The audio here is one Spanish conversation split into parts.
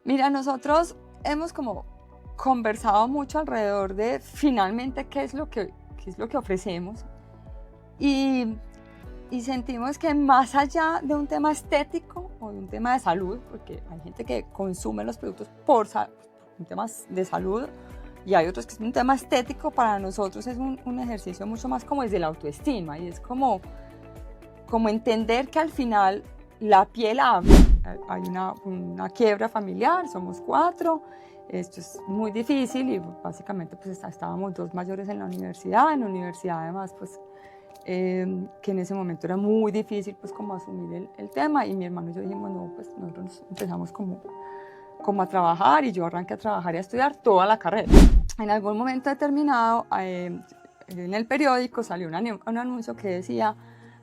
Mira, nosotros hemos como conversado mucho alrededor de finalmente qué es lo que ofrecemos y sentimos que más allá de un tema estético o de un tema de salud, porque hay gente que consume los productos por un tema de salud y hay otros que es un tema estético, para nosotros es un ejercicio mucho más como desde la autoestima y es como entender que al final la piel habla. Hay una quiebra familiar, somos 4, esto es muy difícil y básicamente pues estábamos 2 mayores en la universidad además pues que en ese momento era muy difícil pues como asumir el tema, y mi hermano y yo dijimos no, pues nosotros empezamos como a trabajar y yo arranqué a trabajar y a estudiar toda la carrera. En algún momento determinado en el periódico salió un anuncio que decía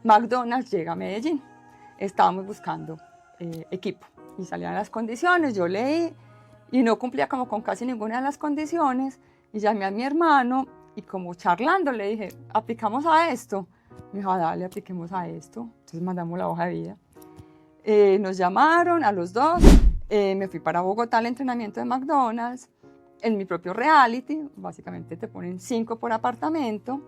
McDonald's llega a Medellín, estábamos buscando equipo y salían las condiciones, yo leí y no cumplía como con casi ninguna de las condiciones y llamé a mi hermano y como charlando le dije, aplicamos a esto. Me dijo, dale, apliquemos a esto. Entonces mandamos la hoja de vida. Nos llamaron a los 2, me fui para Bogotá al entrenamiento de McDonald's, en mi propio reality, básicamente te ponen 5 por apartamento,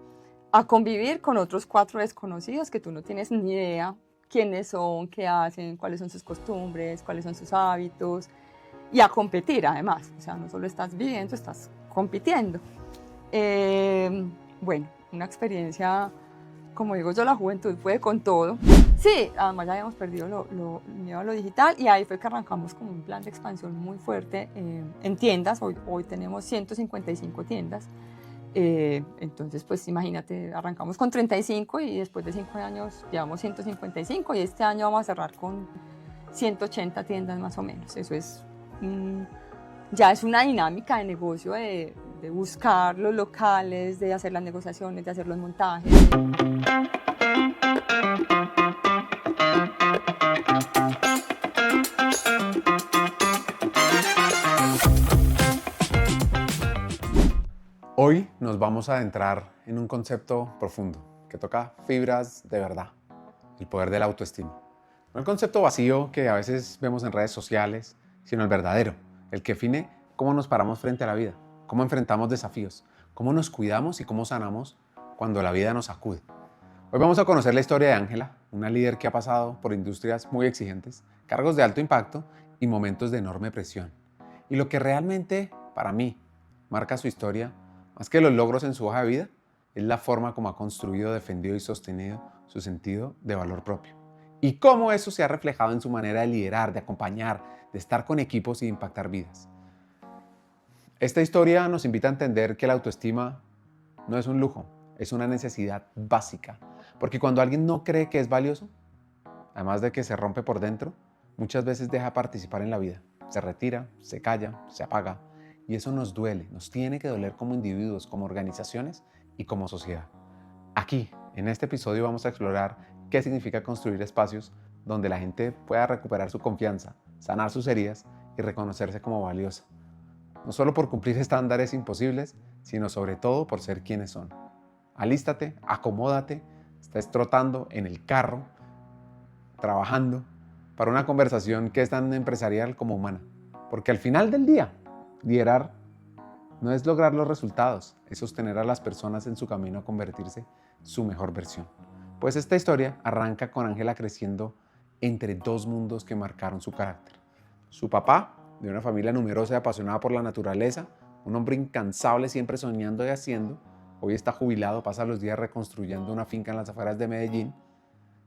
a convivir con otros 4 desconocidos que tú no tienes ni idea quiénes son, qué hacen, cuáles son sus costumbres, cuáles son sus hábitos, y a competir además, o sea, no solo estás viviendo, estás compitiendo. Bueno, una experiencia, como digo yo, la juventud puede con todo. Sí, además ya habíamos perdido el miedo a lo digital y ahí fue que arrancamos como un plan de expansión muy fuerte en tiendas. Hoy tenemos 155 tiendas. Entonces, pues imagínate, arrancamos con 35 y después de 5 años llevamos 155 y este año vamos a cerrar con 180 tiendas más o menos. Eso es, ya es una dinámica de negocio de buscar los locales, de hacer las negociaciones, de hacer los montajes. Hoy nos vamos a adentrar en un concepto profundo que toca fibras de verdad, el poder de la autoestima. No el concepto vacío que a veces vemos en redes sociales, sino el verdadero, el que define cómo nos paramos frente a la vida, cómo enfrentamos desafíos, cómo nos cuidamos y cómo sanamos cuando la vida nos sacude. Hoy vamos a conocer la historia de Ángela, una líder que ha pasado por industrias muy exigentes, cargos de alto impacto y momentos de enorme presión. Y lo que realmente, para mí, marca su historia, más que los logros en su hoja de vida, es la forma como ha construido, defendido y sostenido su sentido de valor propio. Y cómo eso se ha reflejado en su manera de liderar, de acompañar, de estar con equipos y de impactar vidas. Esta historia nos invita a entender que la autoestima no es un lujo, es una necesidad básica. Porque cuando alguien no cree que es valioso, además de que se rompe por dentro, muchas veces deja de participar en la vida. Se retira, se calla, se apaga. Y eso nos duele, nos tiene que doler como individuos, como organizaciones y como sociedad. Aquí, en este episodio, vamos a explorar qué significa construir espacios donde la gente pueda recuperar su confianza, sanar sus heridas y reconocerse como valiosa. No solo por cumplir estándares imposibles, sino sobre todo por ser quienes son. Alístate, acomódate, estés trotando en el carro, trabajando, para una conversación que es tan empresarial como humana. Porque al final del día, liderar no es lograr los resultados, es sostener a las personas en su camino a convertirse su mejor versión. Pues esta historia arranca con Ángela creciendo entre 2 mundos que marcaron su carácter. Su papá, de una familia numerosa y apasionada por la naturaleza, un hombre incansable siempre soñando y haciendo, hoy está jubilado, pasa los días reconstruyendo una finca en las afueras de Medellín,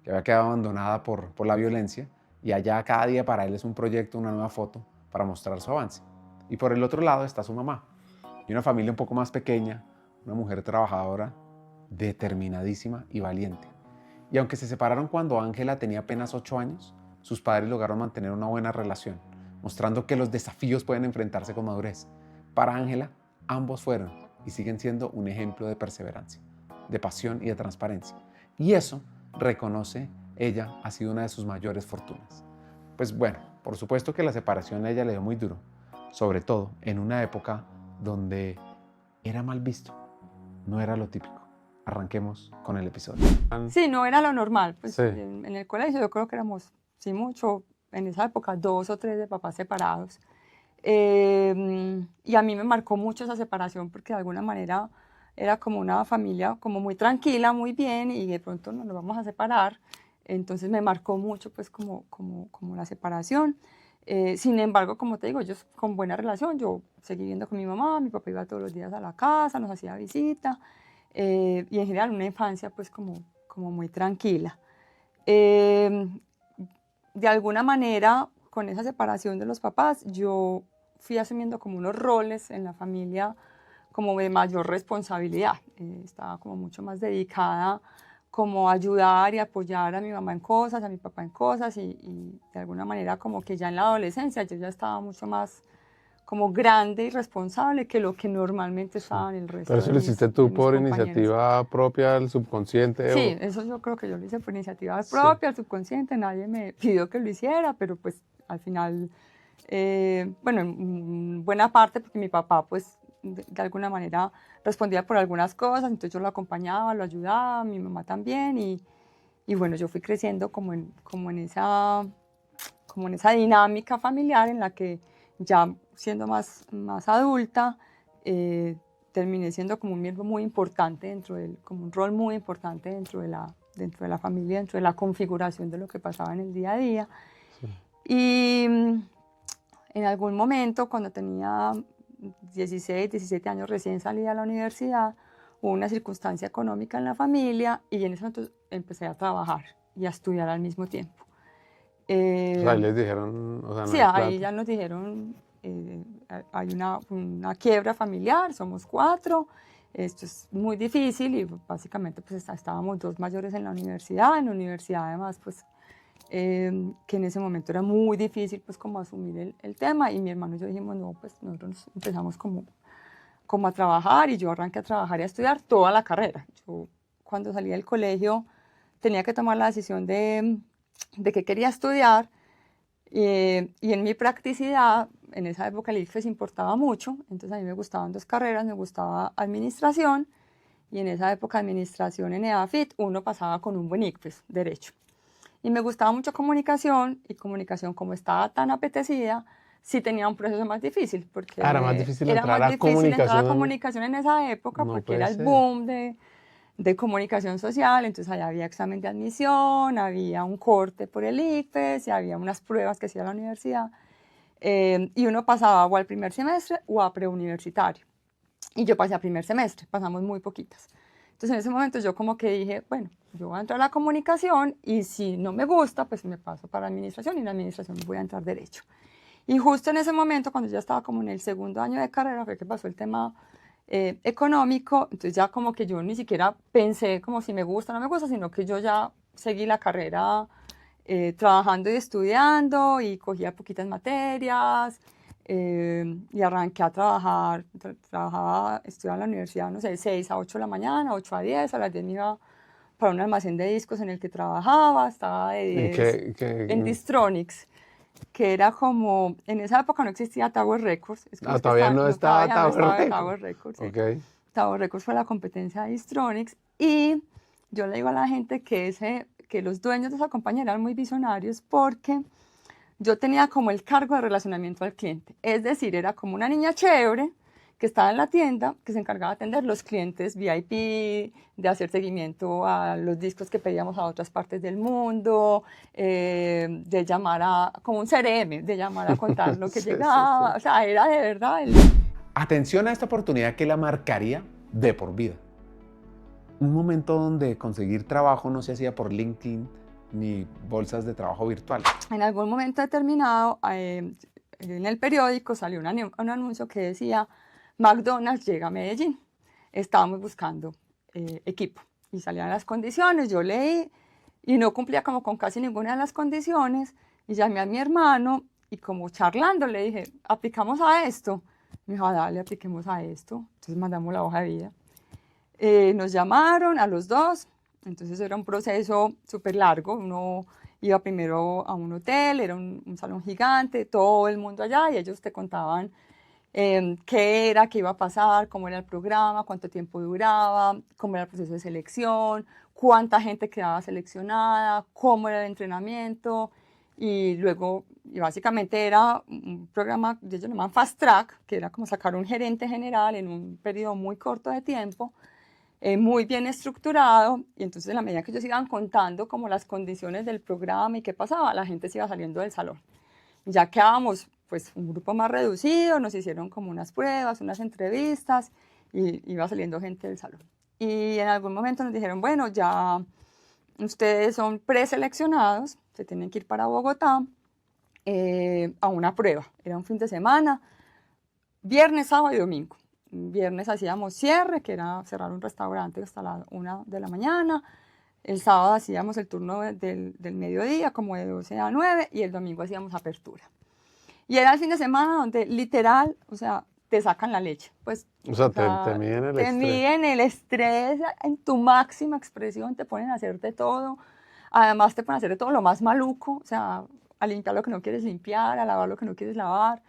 que había quedado abandonada por la violencia, y allá cada día para él es un proyecto, una nueva foto para mostrar su avance. Y por el otro lado está su mamá, y una familia un poco más pequeña, una mujer trabajadora, determinadísima y valiente. Y aunque se separaron cuando Ángela tenía apenas 8 años, sus padres lograron mantener una buena relación, mostrando que los desafíos pueden enfrentarse con madurez. Para Ángela, ambos fueron y siguen siendo un ejemplo de perseverancia, de pasión y de transparencia. Y eso, reconoce ella, ha sido una de sus mayores fortunas. Pues bueno, por supuesto que la separación a ella le dio muy duro, sobre todo en una época donde era mal visto, no era lo típico. Arranquemos con el episodio. Sí, no era lo normal. Pues Sí. en el colegio yo creo que éramos, sí mucho, en esa época, 2 o 3 de papás separados. Y a mí me marcó mucho esa separación porque de alguna manera era como una familia como muy tranquila, muy bien, y de pronto nos vamos a separar. Entonces me marcó mucho pues como la separación. Sin embargo, como te digo, yo con buena relación, yo seguí viviendo con mi mamá, mi papá iba todos los días a la casa, nos hacía visita, y en general una infancia pues como muy tranquila. Eh, de alguna manera, con esa separación de los papás, yo fui asumiendo como unos roles en la familia como de mayor responsabilidad. Estaba como mucho más dedicada como a ayudar y apoyar a mi mamá en cosas, a mi papá en cosas, y de alguna manera como que ya en la adolescencia yo ya estaba mucho más como grande y responsable que lo que normalmente estaba en el resto Pero eso lo hiciste de tú mis por compañeros. iniciativa propia del subconsciente. Sí, eso yo creo que yo lo hice por iniciativa Sí. propia, el subconsciente, nadie me pidió que lo hiciera, pero pues al final, bueno, en buena parte porque mi papá pues de alguna manera respondía por algunas cosas, entonces yo lo acompañaba, lo ayudaba, mi mamá también, y bueno, yo fui creciendo como en esa dinámica familiar en la que ya siendo más adulta, terminé siendo como un miembro muy importante como un rol muy importante dentro de la familia, dentro de la configuración de lo que pasaba en el día a día. Sí. Y en algún momento, cuando tenía 16, 17 años recién salida a la universidad, hubo una circunstancia económica en la familia y en ese momento empecé a trabajar y a estudiar al mismo tiempo. O sea, ahí les dijeron, o sea, no Sí, hay ahí plata. ya nos dijeron, hay una quiebra familiar, somos 4, esto es muy difícil y básicamente pues estábamos 2 mayores en la universidad además pues que en ese momento era muy difícil pues como asumir el tema, y mi hermano y yo dijimos no, pues nosotros empezamos como a trabajar, y yo arranqué a trabajar y a estudiar toda la carrera. Yo cuando salí del colegio tenía que tomar la decisión de qué quería estudiar. Y en mi practicidad, en esa época el ICFES importaba mucho, entonces a mí me gustaban 2 carreras, me gustaba administración, y en esa época administración en EAFIT uno pasaba con un buen ICFES, derecho. Y me gustaba mucho comunicación, y comunicación como estaba tan apetecida, sí tenía un proceso más difícil, Era más porque difícil era entrar más a difícil entrar a comunicación. comunicación en esa época, No porque puede era el ser. boom de comunicación social, entonces allá había examen de admisión, había un corte por el ICFES y había unas pruebas que hacía la universidad, y uno pasaba o al primer semestre o a preuniversitario, y yo pasé a primer semestre, pasamos muy poquitas. Entonces en ese momento yo como que dije, bueno, yo voy a entrar a la comunicación y si no me gusta, pues me paso para administración, y en la administración voy a entrar derecho. Y justo en ese momento, cuando ya estaba como en el segundo año de carrera, fue que pasó el tema económico, entonces ya como que yo ni siquiera pensé como si me gusta o no me gusta, sino que yo ya seguí la carrera trabajando y estudiando, y cogía poquitas materias, y arranqué a trabajar, estudiaba en la universidad, no sé, de 6 a 8 de la mañana, 8 a 10, a las 10 me iba para un almacén de discos en el que trabajaba, estaba de ¿En 10 en qué? Distronics, que era como, en esa época no existía Tower Records, es que los que Todavía estaban, no no, estaba todavía no Tower estaba Records. Tower Records, sí. Ok. Tower Records fue la competencia de Distronics, y yo le digo a la gente que los dueños de esa compañía eran muy visionarios, porque yo tenía como el cargo de relacionamiento al cliente, es decir, era como una niña chévere que estaba en la tienda, que se encargaba de atender los clientes VIP, de hacer seguimiento a los discos que pedíamos a otras partes del mundo, de llamar como un CRM, de llamar a contar lo que Sí, llegaba, sí. o sea, era de verdad Atención a esta oportunidad que la marcaría de por vida. Un momento donde conseguir trabajo no se hacía por LinkedIn ni bolsas de trabajo virtual. En algún momento determinado, en el periódico salió un anuncio que decía, McDonald's llega a Medellín. Estábamos buscando equipo, y salían las condiciones, yo leí y no cumplía como con casi ninguna de las condiciones, y llamé a mi hermano y como charlando le dije, aplicamos a esto. Me dijo, dale, apliquemos a esto. Entonces mandamos la hoja de vida. Nos llamaron a los 2, entonces era un proceso súper largo. Uno iba primero a un hotel, era un salón gigante, todo el mundo allá, y ellos te contaban qué era, qué iba a pasar, cómo era el programa, cuánto tiempo duraba, cómo era el proceso de selección, cuánta gente quedaba seleccionada, cómo era el entrenamiento. y luego, y básicamente era un programa que ellos llaman Fast Track, que era como sacar un gerente general en un periodo muy corto de tiempo, muy bien estructurado, y entonces en la medida que ellos iban contando como las condiciones del programa y qué pasaba, la gente se iba saliendo del salón. Ya quedábamos pues un grupo más reducido, nos hicieron como unas pruebas, unas entrevistas, y iba saliendo gente del salón. Y en algún momento nos dijeron, bueno, ya ustedes son preseleccionados, se tienen que ir para Bogotá a una prueba. Era un fin de semana, viernes, sábado y domingo. Viernes hacíamos cierre, que era cerrar un restaurante hasta la 1 de la mañana. El sábado hacíamos el turno del mediodía, como de 12 a 9, y el domingo hacíamos apertura. Y era el fin de semana donde literal, o sea, te sacan la leche. Pues, o sea, te miden el estrés. Te miden el estrés en tu máxima expresión, te ponen a hacerte todo. Además te ponen a hacer todo lo más maluco, o sea, a limpiar lo que no quieres limpiar, a lavar lo que no quieres lavar.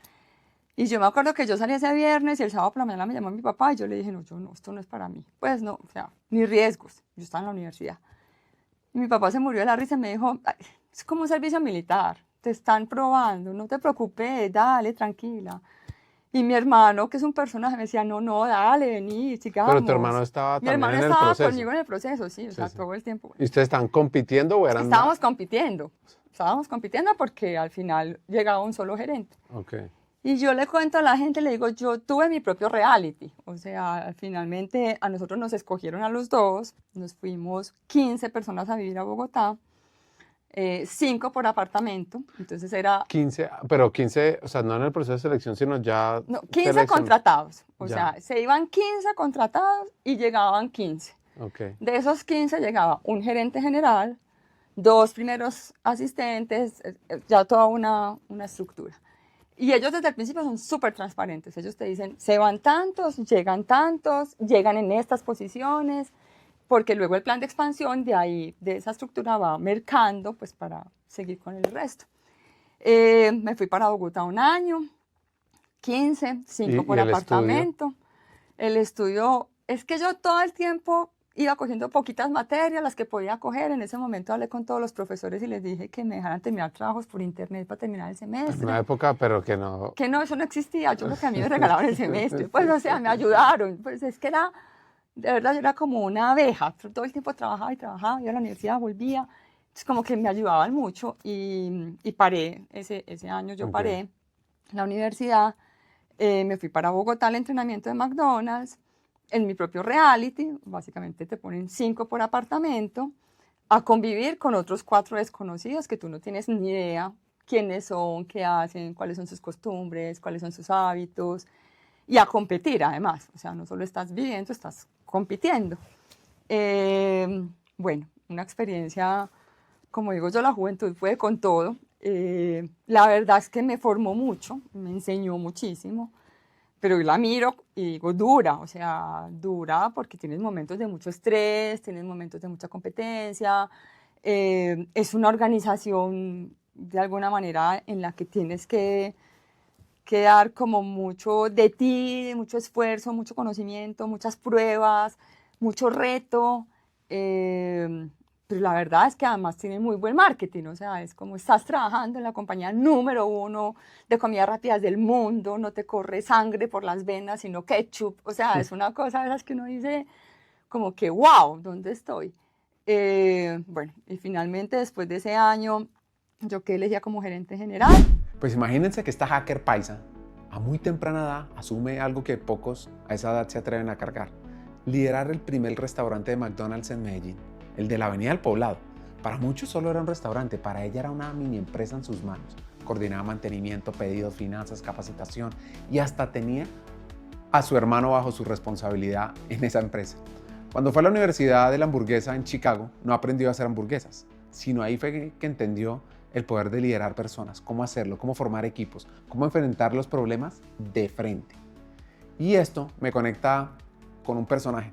Y yo me acuerdo que yo salí ese viernes y el sábado por la mañana me llamó mi papá y yo le dije, no, esto no es para mí. Pues no, o sea, ni riesgos. Yo estaba en la universidad. Y mi papá se murió de la risa y me dijo, es como un servicio militar, te están probando, no te preocupes, dale, tranquila. Y mi hermano, que es un personaje, me decía, no, dale, vení, sigamos. Pero tu hermano estaba también en el proceso. Mi hermano estaba conmigo en el proceso, sí, o sea, todo el tiempo. ¿Y ustedes están compitiendo o eran...? Estábamos compitiendo porque al final llegaba un solo gerente. Okay. Y yo le cuento a la gente, le digo, yo tuve mi propio reality. O sea, finalmente a nosotros nos escogieron a los dos, nos fuimos 15 personas a vivir a Bogotá, 5 por apartamento, entonces era... 15, pero 15, o sea, no en el proceso de selección, sino ya... No, 15 contratados, o sea, se iban 15 contratados y llegaban 15. Okay. De esos 15 llegaba un gerente general, 2 primeros asistentes, ya toda una estructura. Y ellos desde el principio son súper transparentes. Ellos te dicen, se van tantos, llegan en estas posiciones, porque luego el plan de expansión de ahí, de esa estructura va mercando, pues para seguir con el resto. Me fui para Bogotá 1 año, 15, 5 por apartamento. El estudio, es que yo todo el tiempo iba cogiendo poquitas materias, las que podía coger. En ese momento hablé con todos los profesores y les dije que me dejaran terminar trabajos por internet para terminar el semestre. En una época, pero que no... Que no, eso no existía. Yo creo que a mí me regalaban el semestre. Pues, o sea, me ayudaron. Pues es que era, de verdad, yo era como una abeja. Todo el tiempo trabajaba, iba a la universidad, volvía. Entonces, como que me ayudaban mucho y paré. Ese año yo paré la universidad. Me fui para Bogotá al entrenamiento de McDonald's. En mi propio reality, básicamente te ponen 5 por apartamento, a convivir con otros 4 desconocidos que tú no tienes ni idea quiénes son, qué hacen, cuáles son sus costumbres, cuáles son sus hábitos, y a competir además. O sea, no solo estás viviendo, estás compitiendo. Bueno, una experiencia, como digo yo, la juventud fue con todo. La verdad es que me formó mucho, me enseñó muchísimo. Pero yo la miro y digo, dura, o sea, dura porque tienes momentos de mucho estrés, tienes momentos de mucha competencia, es una organización de alguna manera en la que tienes que dar como mucho de ti, mucho esfuerzo, mucho conocimiento, muchas pruebas, mucho reto, pero la verdad es que además tiene muy buen marketing, o sea, es como estás trabajando en la compañía número 1 de comidas rápidas del mundo, no te corre sangre por las venas, sino ketchup, o sea, es una cosa de esas que uno dice como que, wow, ¿dónde estoy? Bueno, y finalmente después de ese año, yo quedé elegida como gerente general. Pues imagínense que esta hacker paisa, a muy temprana edad, asume algo que pocos a esa edad se atreven a cargar: liderar el primer restaurante de McDonald's en Medellín, el de la Avenida del Poblado. Para muchos solo era un restaurante, para ella era una mini empresa en sus manos. Coordinaba mantenimiento, pedidos, finanzas, capacitación y hasta tenía a su hermano bajo su responsabilidad en esa empresa. Cuando fue a la Universidad de la Hamburguesa en Chicago, no aprendió a hacer hamburguesas, sino ahí fue que entendió el poder de liderar personas, cómo hacerlo, cómo formar equipos, cómo enfrentar los problemas de frente. Y esto me conecta con un personaje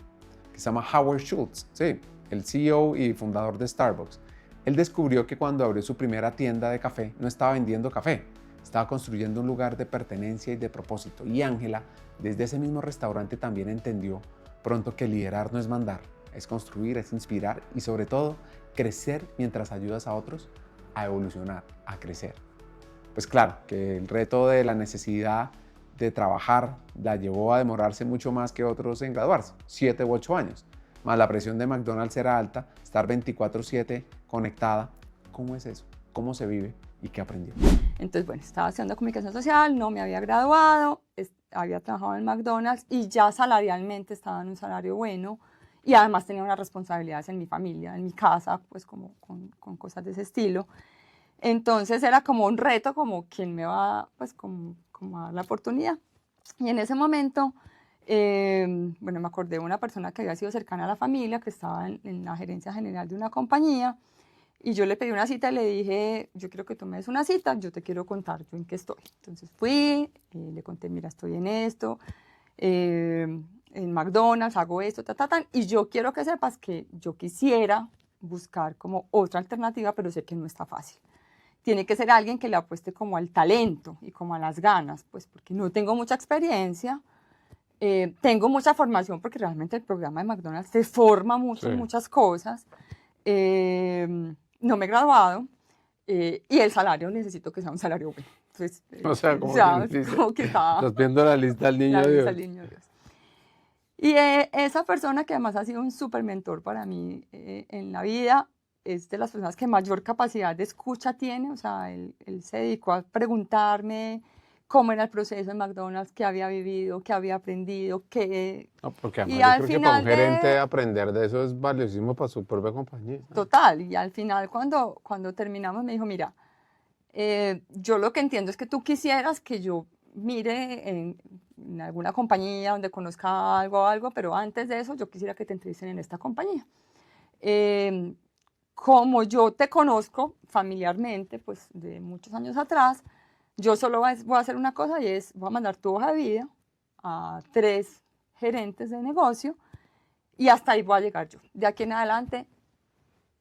que se llama Howard Schultz, sí, el CEO y fundador de Starbucks. Él descubrió que cuando abrió su primera tienda de café no estaba vendiendo café, estaba construyendo un lugar de pertenencia y de propósito. Y Ángela, desde ese mismo restaurante, también entendió pronto que liderar no es mandar, es construir, es inspirar y sobre todo crecer mientras ayudas a otros a evolucionar, a crecer. Pues claro, que el reto de la necesidad de trabajar la llevó a demorarse mucho más que otros en graduarse, 7 u 8 años. Más la presión de McDonald's era alta, estar 24/7 conectada. ¿Cómo es eso? ¿Cómo se vive? ¿Y qué aprendió? Entonces, bueno, estaba haciendo comunicación social, no me había graduado, había trabajado en McDonald's y ya salarialmente estaba en un salario bueno y además tenía unas responsabilidades en mi familia, en mi casa, pues como con cosas de ese estilo. Entonces era como un reto, como quién me va pues como a dar la oportunidad. Y en ese momento, bueno, me acordé de una persona que había sido cercana a la familia, que estaba en la gerencia general de una compañía. Y yo le pedí una cita y le dije, yo quiero que tú me des una cita, yo te quiero contar yo en qué estoy. Entonces fui, le conté, mira, estoy en esto, en McDonald's hago esto, y yo quiero que sepas que yo quisiera buscar como otra alternativa, pero sé que no está fácil. Tiene que ser alguien que le apueste como al talento y como a las ganas, pues porque no tengo mucha experiencia, tengo mucha formación porque realmente el programa de McDonald's te forma mucho en muchas cosas. No me he graduado y el salario necesito que sea un salario bueno. Entonces, O sea, como, como que estaba estás viendo la lista del niño la Dios. lista del niño Dios. Y esa persona que además ha sido un súper mentor para mí en la vida, es de las personas que mayor capacidad de escucha tiene, o sea, él se dedicó a preguntarme cómo era el proceso en McDonald's, qué había vivido, qué había aprendido, qué... No, porque además Y yo al creo que para un final gerente aprender de eso es valiosísimo para su propia compañía. Total, y al final cuando terminamos me dijo, mira, yo lo que entiendo es que tú quisieras que yo mire en alguna compañía donde conozca algo, pero antes de eso yo quisiera que te entrevisten en esta compañía. Como yo te conozco familiarmente, pues de muchos años atrás, yo solo voy a hacer una cosa y es, voy a mandar tu hoja de vida a 3 gerentes de negocio y hasta ahí voy a llegar yo. De aquí en adelante,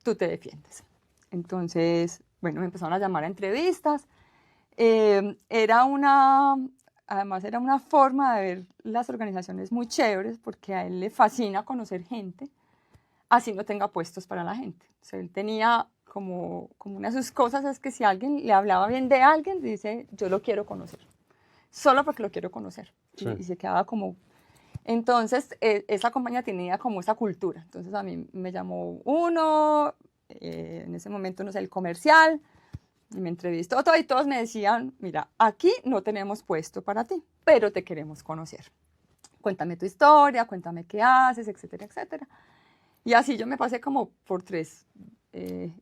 tú te defiendes. Entonces, bueno, me empezaron a llamar a entrevistas. Además era una forma de ver las organizaciones muy chéveres porque a él le fascina conocer gente, así no tenga puestos para la gente. O sea, él tenía como una de sus cosas es que si alguien le hablaba bien de alguien, dice, yo lo quiero conocer, solo porque lo quiero conocer. Sí. Y se quedaba como... Entonces, esa compañía tenía como esa cultura. Entonces, a mí me llamó uno, en ese momento, no sé, el comercial, y me entrevistó todo, y todos me decían, mira, aquí no tenemos puesto para ti, pero te queremos conocer. Cuéntame tu historia, cuéntame qué haces, etcétera, etcétera. Y así yo me pasé como por 3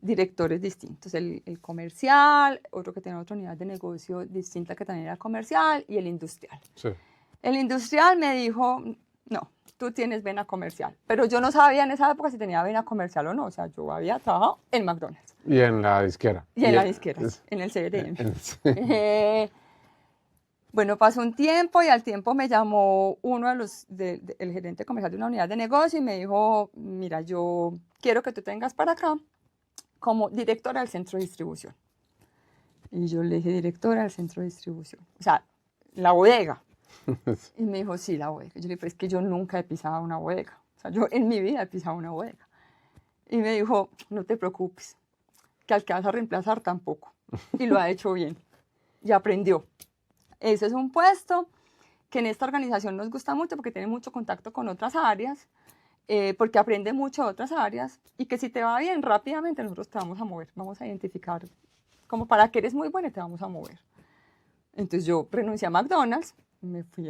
directores distintos. El comercial, otro que tenía otra unidad de negocio distinta que también era comercial, y el industrial. Sí. El industrial me dijo, no, tú tienes vena comercial. Pero yo no sabía en esa época si tenía vena comercial o no. O sea, yo había trabajado en McDonald's. Y en la disquera. Y en la disquera, en el CRM. Bueno, pasó un tiempo y al tiempo me llamó uno el gerente comercial de una unidad de negocio y me dijo, mira, yo quiero que tú tengas para acá como directora del centro de distribución. Y yo le dije, directora del centro de distribución. O sea, la bodega. Y me dijo, sí, la bodega. Yo le dije, pero es que yo nunca he pisado una bodega. O sea, yo en mi vida he pisado una bodega. Y me dijo, no te preocupes, que al que vas a reemplazar tampoco. Y lo ha hecho bien. Y aprendió. Ese es un puesto que en esta organización nos gusta mucho porque tiene mucho contacto con otras áreas, porque aprende mucho de otras áreas y que si te va bien, rápidamente nosotros te vamos a mover, vamos a identificar como para que eres muy buena y te vamos a mover. Entonces yo renuncié a McDonald's, me fui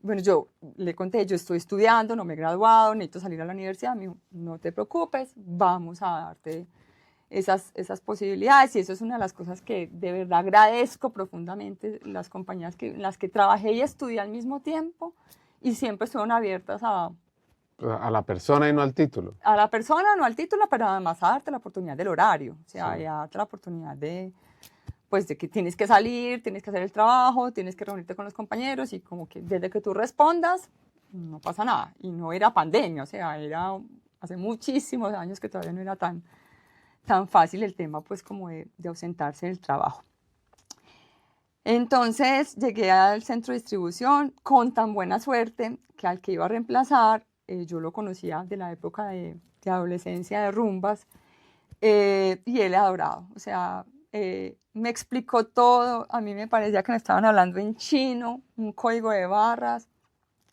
bueno, yo le conté, yo estoy estudiando, no me he graduado, necesito salir a la universidad. Me dijo, no te preocupes, vamos a darte esas posibilidades, y eso es una de las cosas que de verdad agradezco profundamente, las compañías en las que trabajé y estudié al mismo tiempo y siempre estuvieron abiertas a la persona y no al título. A la persona, no al título, pero además a darte la oportunidad del horario, o sea, Sí. a darte la oportunidad pues de que tienes que salir, tienes que hacer el trabajo, tienes que reunirte con los compañeros y como que desde que tú respondas no pasa nada. Y no era pandemia, o sea, era hace muchísimos años que todavía no era tan fácil el tema, pues, como de ausentarse del trabajo. Entonces, llegué al centro de distribución con tan buena suerte que al que iba a reemplazar, yo lo conocía de la época de adolescencia, de rumbas, Y él adorado, o sea, me explicó todo, a mí me parecía que me estaban hablando en chino, un código de barras,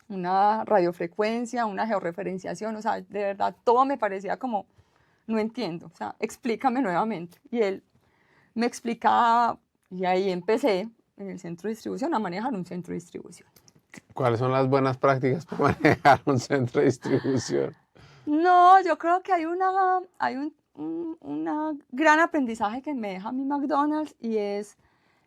una radiofrecuencia, una georreferenciación, o sea, de verdad todo me parecía como, no entiendo, o sea, explícame nuevamente. Y él me explicaba, y ahí empecé en el centro de distribución a manejar un centro de distribución. ¿Cuáles son las buenas prácticas para manejar un centro de distribución? No, yo creo que hay un gran aprendizaje que me deja mi McDonald's, y es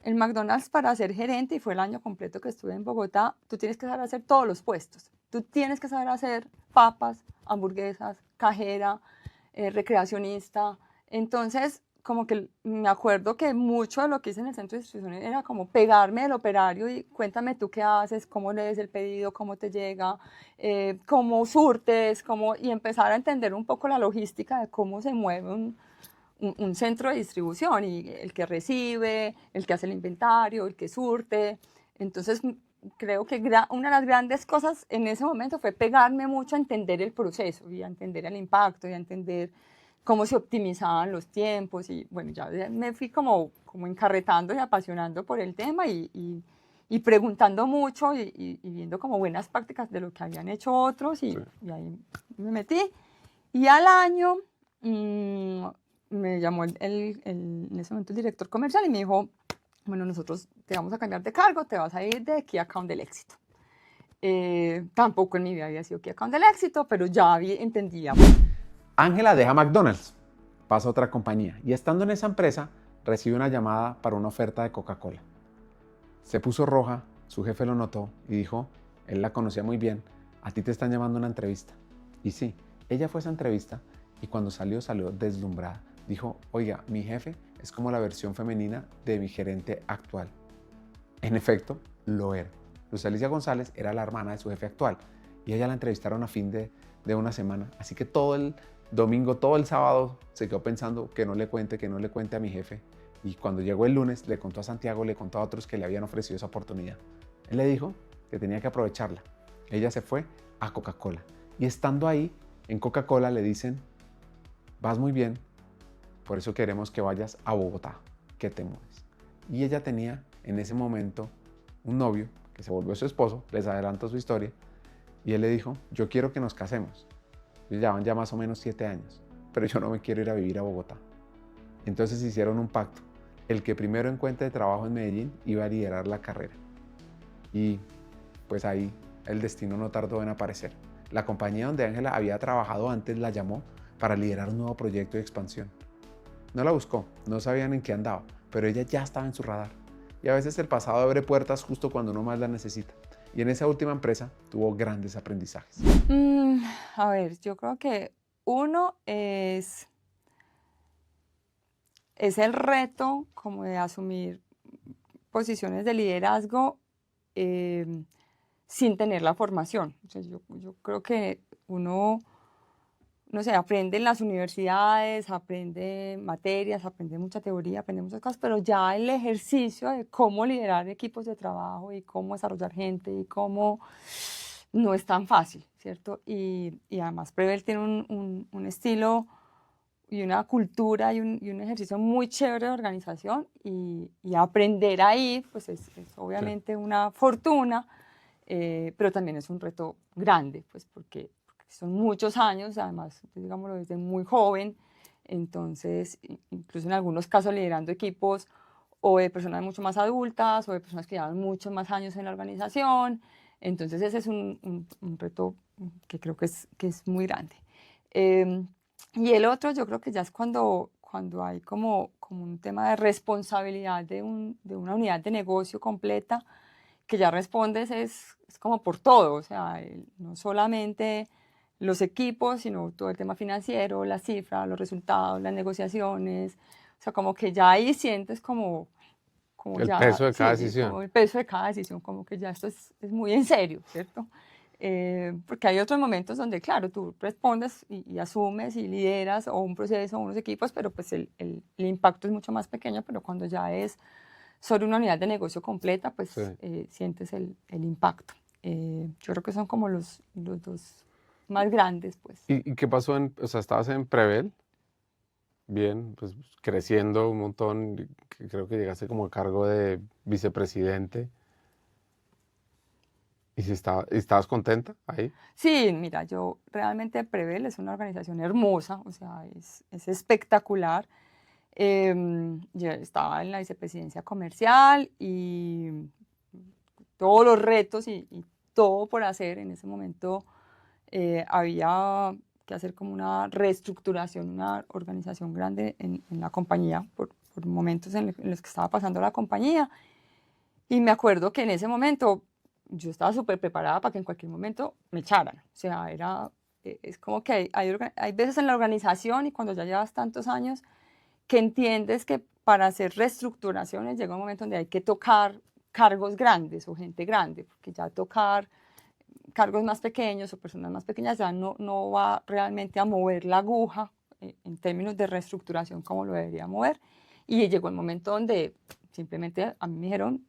el McDonald's. Para ser gerente, y fue el año completo que estuve en Bogotá, tú tienes que saber hacer todos los puestos. Tú tienes que saber hacer papas, hamburguesas, cajera, recreacionista. Entonces, como que me acuerdo que mucho de lo que hice en el centro de distribución era como pegarme del operario y cuéntame tú qué haces, cómo lees el pedido, cómo te llega, cómo surtes, y empezar a entender un poco la logística de cómo se mueve un centro de distribución, y el que recibe, el que hace el inventario, el que surte. Entonces, creo que una de las grandes cosas en ese momento fue pegarme mucho a entender el proceso y a entender el impacto y a entender cómo se optimizaban los tiempos. Y bueno, ya me fui como encarretando y apasionando por el tema, y preguntando mucho, y viendo como buenas prácticas de lo que habían hecho otros, Sí. y ahí me metí. Y al año me llamó en ese momento el director comercial y me dijo, bueno, nosotros te vamos a cambiar de cargo, te vas a ir de Key Account del Éxito. Tampoco en mi vida había sido Key Account del Éxito, pero ya entendía. Ángela deja McDonald's, pasa a otra compañía y estando en esa empresa recibe una llamada para una oferta de Coca-Cola. Se puso roja, su jefe lo notó y dijo, él la conocía muy bien, a ti te están llamando a una entrevista. Y sí, ella fue a esa entrevista y cuando salió deslumbrada. Dijo, oiga, mi jefe es como la versión femenina de mi gerente actual. En efecto, lo era. Luz Alicia González era la hermana de su jefe actual y ella la entrevistaron a fin de una semana. Así que todo el domingo, todo el sábado se quedó pensando que no le cuente a mi jefe. Y cuando llegó el lunes le contó a Santiago, le contó a otros que le habían ofrecido esa oportunidad. Él le dijo que tenía que aprovecharla. Ella se fue a Coca-Cola y estando ahí en Coca-Cola le dicen, vas muy bien, por eso queremos que vayas a Bogotá, que te mudes. Y ella tenía en ese momento un novio que se volvió su esposo, les adelanto su historia, y él le dijo, yo quiero que nos casemos. Ellos llevan ya más o menos 7 años, pero yo no me quiero ir a vivir a Bogotá. Entonces hicieron un pacto. El que primero encuentre trabajo en Medellín iba a liderar la carrera. Y pues ahí el destino no tardó en aparecer. La compañía donde Ángela había trabajado antes la llamó para liderar un nuevo proyecto de expansión. No la buscó, no sabían en qué andaba, pero ella ya estaba en su radar. Y a veces el pasado abre puertas justo cuando uno más la necesita. Y en esa última empresa tuvo grandes aprendizajes. A ver, yo creo que uno es el reto como de asumir posiciones de liderazgo sin tener la formación. O sea, yo creo que uno, no sé, aprende en las universidades, aprende materias, aprende mucha teoría, aprende muchas cosas, pero ya el ejercicio de cómo liderar equipos de trabajo y cómo desarrollar gente y cómo no es tan fácil, ¿cierto? Y además Prevel tiene un estilo y una cultura y un ejercicio muy chévere de organización, y aprender ahí pues es obviamente una fortuna, pero también es un reto grande, pues porque son muchos años, además, digámoslo, desde muy joven, entonces incluso en algunos casos liderando equipos o de personas mucho más adultas o de personas que llevan muchos más años en la organización, entonces ese es un reto que creo que es muy grande. Y el otro yo creo que ya es cuando hay como un tema de responsabilidad de una unidad de negocio completa, que ya respondes es como por todo, o sea, no solamente los equipos, sino todo el tema financiero, las cifras, los resultados, las negociaciones, o sea, como que ya ahí sientes como El ya, peso de cada sí, decisión. como el peso de cada decisión, como que ya esto es muy en serio, ¿cierto? Porque hay otros momentos donde, claro, tú respondes y asumes y lideras o un proceso o unos equipos, pero pues el impacto es mucho más pequeño, pero cuando ya es sobre una unidad de negocio completa, pues Sí. sientes el impacto. Yo creo que son como los dos más grandes, pues. ¿Y qué pasó o sea, estabas en Prevel? Bien, pues creciendo un montón, creo que llegaste como a cargo de vicepresidente. ¿Y si estabas contenta ahí? Sí, mira, yo realmente Prevel es una organización hermosa, o sea, es espectacular. Yo estaba en la vicepresidencia comercial y todos los retos y todo por hacer en ese momento. Había que hacer como una reestructuración, una organización grande en la compañía por momentos en los que estaba pasando la compañía. Y me acuerdo que en ese momento yo estaba súper preparada para que en cualquier momento me echaran. O sea, es como que hay veces en la organización y cuando ya llevas tantos años que entiendes que para hacer reestructuraciones llega un momento donde hay que tocar cargos grandes o gente grande, porque ya tocar cargos más pequeños o personas más pequeñas ya no va realmente a mover la aguja en términos de reestructuración como lo debería mover. Y llegó el momento donde simplemente a mí me dijeron,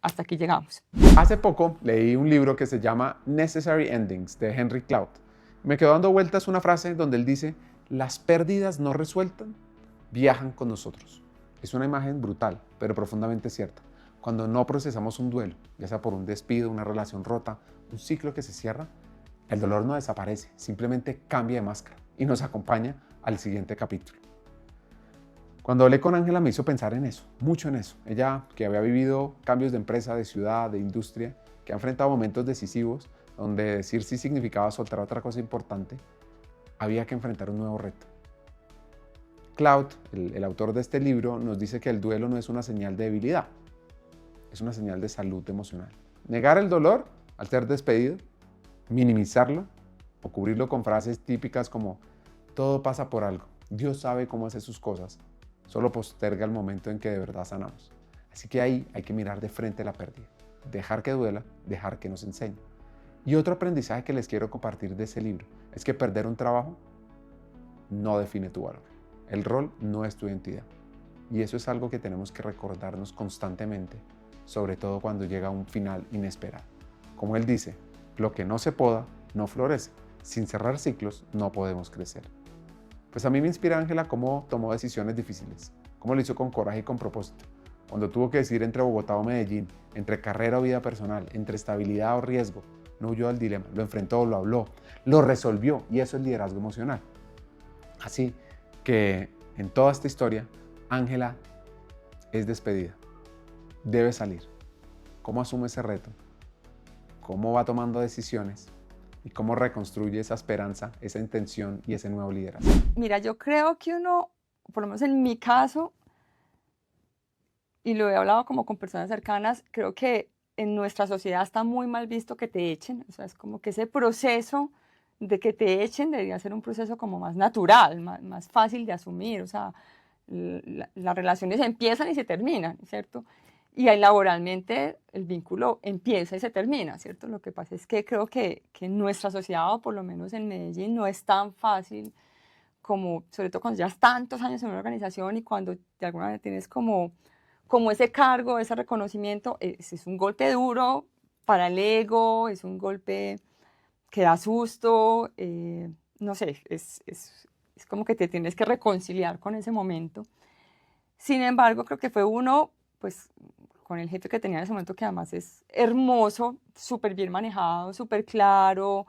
hasta aquí llegamos. Hace poco leí un libro que se llama Necessary Endings de Henry Cloud. Me quedó dando vueltas una frase donde él dice, las pérdidas no resueltas viajan con nosotros. Es una imagen brutal, pero profundamente cierta. Cuando no procesamos un duelo, ya sea por un despido, una relación rota, un ciclo que se cierra, el dolor no desaparece, simplemente cambia de máscara y nos acompaña al siguiente capítulo. Cuando hablé con Ángela me hizo pensar en eso, mucho en eso. Ella que había vivido cambios de empresa, de ciudad, de industria, que ha enfrentado momentos decisivos donde decir sí significaba soltar otra cosa importante, había que enfrentar un nuevo reto. Cloud, el autor de este libro, nos dice que el duelo no es una señal de debilidad, es una señal de salud emocional. Negar el dolor al ser despedido, minimizarlo o cubrirlo con frases típicas como todo pasa por algo, Dios sabe cómo hace sus cosas, solo posterga el momento en que de verdad sanamos. Así que ahí hay que mirar de frente la pérdida, dejar que duela, dejar que nos enseñe. Y otro aprendizaje que les quiero compartir de ese libro es que perder un trabajo no define tu valor. El rol no es tu identidad. Y eso es algo que tenemos que recordarnos constantemente, sobre todo cuando llega un final inesperado. Como él dice, lo que no se poda no florece. Sin cerrar ciclos no podemos crecer. Pues a mí me inspira Ángela cómo tomó decisiones difíciles, cómo lo hizo con coraje y con propósito. Cuando tuvo que decidir entre Bogotá o Medellín, entre carrera o vida personal, entre estabilidad o riesgo, no huyó al dilema, lo enfrentó, lo habló, lo resolvió y eso es liderazgo emocional. Así que en toda esta historia, Ángela es despedida, debe salir. ¿Cómo asume ese reto? ¿Cómo va tomando decisiones? ¿Y cómo reconstruye esa esperanza, esa intención y ese nuevo liderazgo? Mira, yo creo que uno, por lo menos en mi caso, y lo he hablado como con personas cercanas, creo que en nuestra sociedad está muy mal visto que te echen. O sea, es como que ese proceso de que te echen debería ser un proceso como más natural, más fácil de asumir. O sea, las relaciones empiezan y se terminan, ¿cierto? Y ahí laboralmente el vínculo empieza y se termina, ¿cierto? Lo que pasa es que creo que en nuestra sociedad, o por lo menos en Medellín, no es tan fácil como, sobre todo cuando llevas tantos años en una organización y cuando de alguna manera tienes como ese cargo, ese reconocimiento, es un golpe duro para el ego, es un golpe que da susto, no sé, es como que te tienes que reconciliar con ese momento. Sin embargo, creo que fue uno, pues, con el jefe que tenía en ese momento, que además es hermoso, súper bien manejado, súper claro,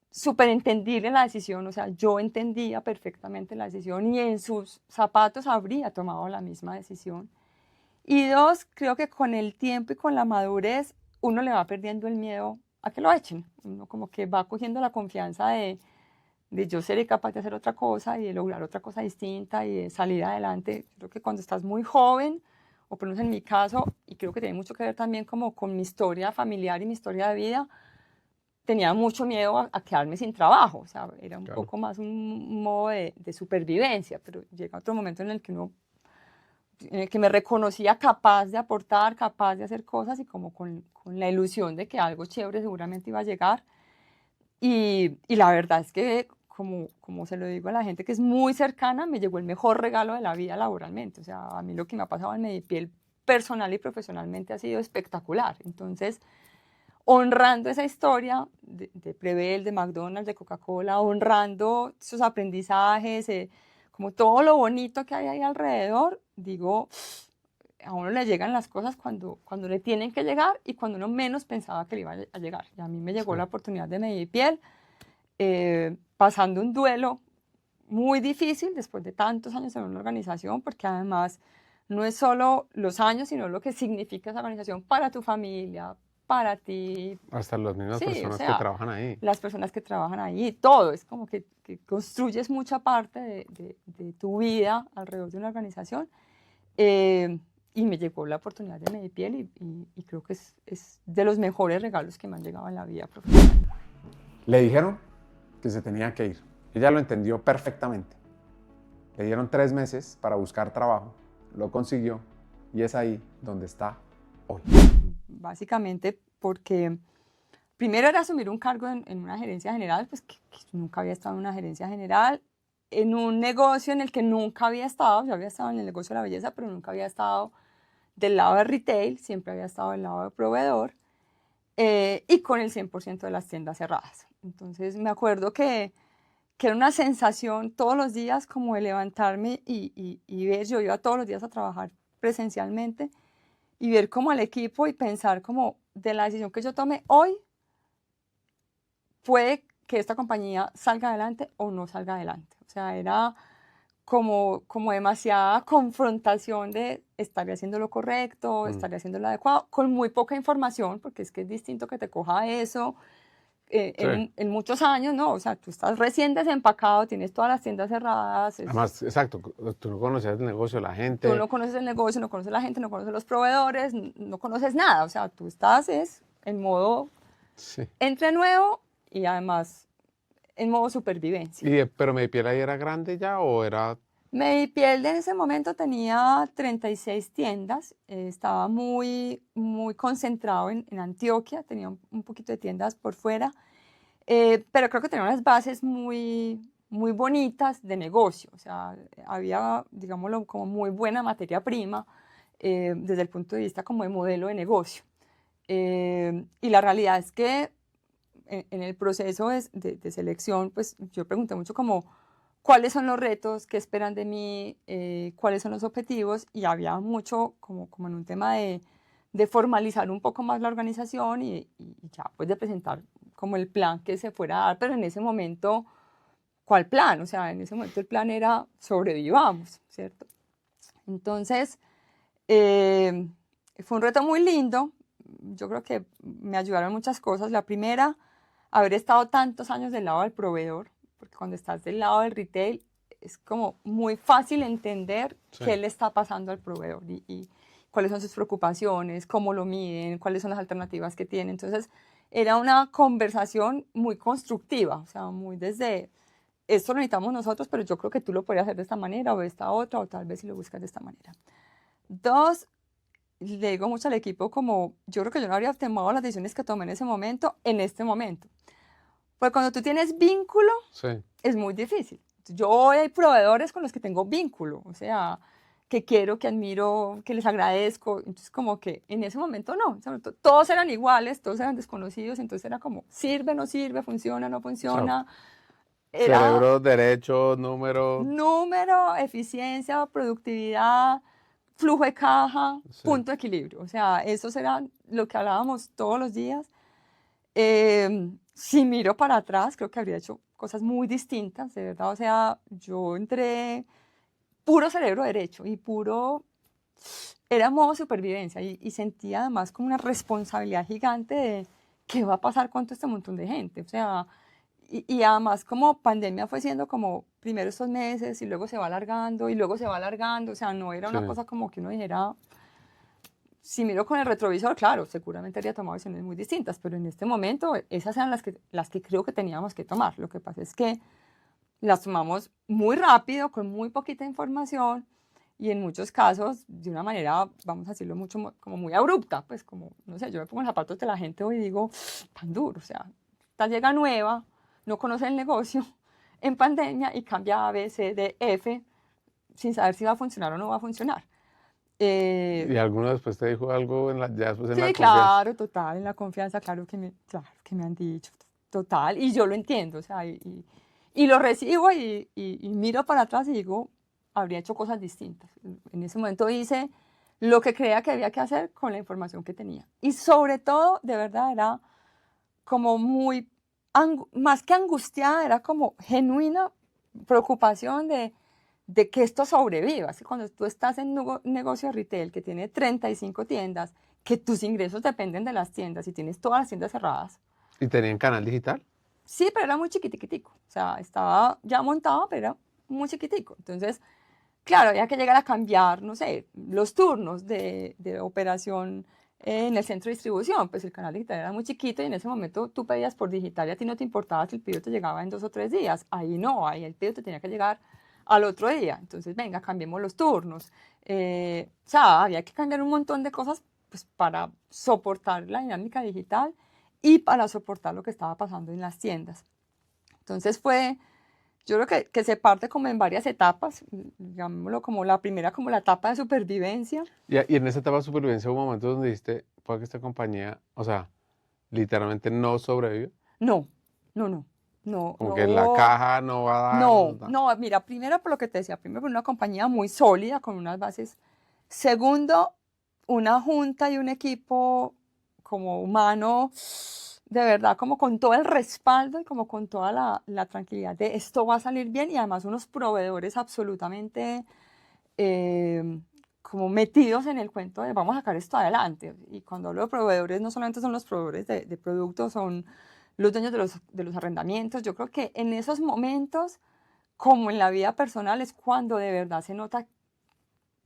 súper entendible la decisión. O sea, yo entendía perfectamente la decisión y en sus zapatos habría tomado la misma decisión. Y dos, creo que con el tiempo y con la madurez, uno le va perdiendo el miedo a que lo echen. Uno como que va cogiendo la confianza de yo seré capaz de hacer otra cosa y de lograr otra cosa distinta y de salir adelante. Creo que cuando estás muy joven, o por lo menos en mi caso, y creo que tiene mucho que ver también como con mi historia familiar y mi historia de vida, tenía mucho miedo a quedarme sin trabajo. O sea, era un poco más un modo de supervivencia, pero llega otro momento en el que uno que me reconocía capaz de aportar, capaz de hacer cosas y como con la ilusión de que algo chévere seguramente iba a llegar. Y la verdad es que, como se lo digo a la gente que es muy cercana, me llegó el mejor regalo de la vida laboralmente. O sea, a mí lo que me ha pasado en Medipiel personal y profesionalmente ha sido espectacular. Entonces, honrando esa historia de Prevel, de McDonald's, de Coca-Cola, honrando esos aprendizajes, como todo lo bonito que hay ahí alrededor, digo, a uno le llegan las cosas cuando le tienen que llegar y cuando uno menos pensaba que le iba a llegar. Y a mí me llegó Sí. la oportunidad de Medipiel, pasando un duelo muy difícil después de tantos años en una organización, porque además no es solo los años, sino lo que significa esa organización para tu familia, para ti. Hasta las mismas Sí, o personas que sea, trabajan ahí. las personas que trabajan ahí, todo. Es como que construyes mucha parte de tu vida alrededor de una organización. Y me llegó la oportunidad de Medipiel y creo que es de los mejores regalos que me han llegado en la vida profesional. Le dijeron que se tenía que ir. Ella lo entendió perfectamente. Le dieron 3 meses para buscar trabajo, lo consiguió y es ahí donde está hoy. Básicamente porque primero era asumir un cargo en una gerencia general, pues que nunca había estado en una gerencia general, en un negocio en el que nunca había estado. Yo había estado en el negocio de la belleza, pero nunca había estado del lado de retail, siempre había estado del lado de proveedor, y con el 100% de las tiendas cerradas. Entonces me acuerdo que era una sensación todos los días como de levantarme y ver, yo iba todos los días a trabajar presencialmente y ver como al equipo y pensar como de la decisión que yo tome hoy, puede que esta compañía salga adelante o no salga adelante. O sea, era como demasiada confrontación de estaré haciendo lo correcto, estaré haciendo lo adecuado, con muy poca información, porque es que es distinto que te coja eso Sí. en muchos años, ¿no? O sea, tú estás recién desempacado, tienes todas las tiendas cerradas. Además, exacto, tú no conocías el negocio, la gente. Tú no conoces el negocio, no conoces la gente, no conoces los proveedores, no conoces nada. O sea, tú estás en modo Sí. entre nuevo y además en modo supervivencia. ¿Pero Medipiel ahí era grande ya o era...? Medipiel en ese momento tenía 36 tiendas, estaba muy concentrado en Antioquia, tenía un poquito de tiendas por fuera, pero creo que tenía unas bases muy bonitas de negocio. O sea, había, digámoslo, como muy buena materia prima desde el punto de vista como de modelo de negocio. Y la realidad es que en el proceso de selección, pues yo pregunté mucho como cuáles son los retos, qué esperan de mí, cuáles son los objetivos, y había mucho como en un tema de formalizar un poco más la organización y ya pues de presentar como el plan que se fuera a dar, pero en ese momento, ¿cuál plan? O sea, en ese momento el plan era sobrevivamos, ¿cierto? Entonces, fue un reto muy lindo. Yo creo que me ayudaron muchas cosas. La primera, haber estado tantos años del lado del proveedor, porque cuando estás del lado del retail es como muy fácil entender qué le está pasando al proveedor y cuáles son sus preocupaciones, cómo lo miden, cuáles son las alternativas que tiene. Entonces, era una conversación muy constructiva, o sea, muy desde, esto lo necesitamos nosotros, pero yo creo que tú lo podrías hacer de esta manera o de esta otra, o tal vez si lo buscas de esta manera. Dos, le digo mucho al equipo como, yo creo que yo no habría tomado las decisiones que tomé en este momento. Porque cuando tú tienes vínculo, es muy difícil. Yo hoy hay proveedores con los que tengo vínculo, o sea, que quiero, que admiro, que les agradezco. Entonces, como que en ese momento no. Todos eran iguales, todos eran desconocidos, entonces era como, sirve, no sirve, funciona, no funciona. Era cerebro, derecho, número. Número, eficiencia, productividad, flujo de caja, punto de equilibrio. O sea, eso era lo que hablábamos todos los días. Si miro para atrás, creo que habría hecho cosas muy distintas, de verdad. O sea, yo entré puro cerebro derecho y era modo supervivencia y sentía además como una responsabilidad gigante de qué va a pasar con todo este montón de gente. O sea, y además como pandemia fue siendo como primero estos meses y luego se va alargando y luego se va alargando. O sea, no era una cosa como que uno dijera... Si miro con el retrovisor, claro, seguramente habría tomado decisiones muy distintas, pero en este momento esas eran las que creo que teníamos que tomar. Lo que pasa es que las tomamos muy rápido, con muy poquita información y en muchos casos de una manera, vamos a decirlo, mucho como muy abrupta. Pues como, no sé, yo me pongo en los zapatos de la gente hoy y digo, tan duro, o sea, esta llega nueva, no conoce el negocio en pandemia y cambia A, B, C, D, F sin saber si va a funcionar o no va a funcionar. ¿Y alguno después te dijo algo ya después en la Sí, confianza? claro, total, en la confianza, claro que me han dicho, total, y yo lo entiendo, o sea, y Y lo recibo y miro para atrás y digo, habría hecho cosas distintas. En ese momento hice lo que creía que había que hacer con la información que tenía. Y sobre todo, de verdad, era como muy, más que angustiada, era como genuina preocupación de que esto sobreviva. Así cuando tú estás en un negocio de retail que tiene 35 tiendas, que tus ingresos dependen de las tiendas y tienes todas las tiendas cerradas. ¿Y tenían canal digital? Sí, pero era muy chiquitico. O sea, estaba ya montado, pero era muy chiquitico. Entonces, claro, había que llegar a cambiar, no sé, los turnos de operación en el centro de distribución. Pues el canal digital era muy chiquito y en ese momento tú pedías por digital y a ti no te importaba si el pedido te llegaba en 2 o 3 días. Ahí no, ahí el pedido te tenía que llegar al otro día. Entonces, venga, cambiemos los turnos. O sea, había que cambiar un montón de cosas pues, para soportar la dinámica digital y para soportar lo que estaba pasando en las tiendas. Entonces yo creo que se parte como en varias etapas, digámoslo como la primera, como la etapa de supervivencia. Y en esa etapa de supervivencia hubo momentos donde dijiste, puede que esta compañía, o sea, literalmente no sobrevivió. No, no, no, no, Como no que la hubo, caja no va a dar. no, mira, primero por lo que te decía, primero por una compañía muy sólida, con unas bases. Segundo, una junta y un equipo como humano, de verdad, como con todo el respaldo y como con toda la tranquilidad de esto va a salir bien y además unos proveedores absolutamente como metidos en el cuento de vamos a sacar esto adelante. Y cuando hablo de proveedores, no solamente son los proveedores de productos, son los dueños de los arrendamientos. Yo creo que en esos momentos, como en la vida personal, es cuando de verdad se nota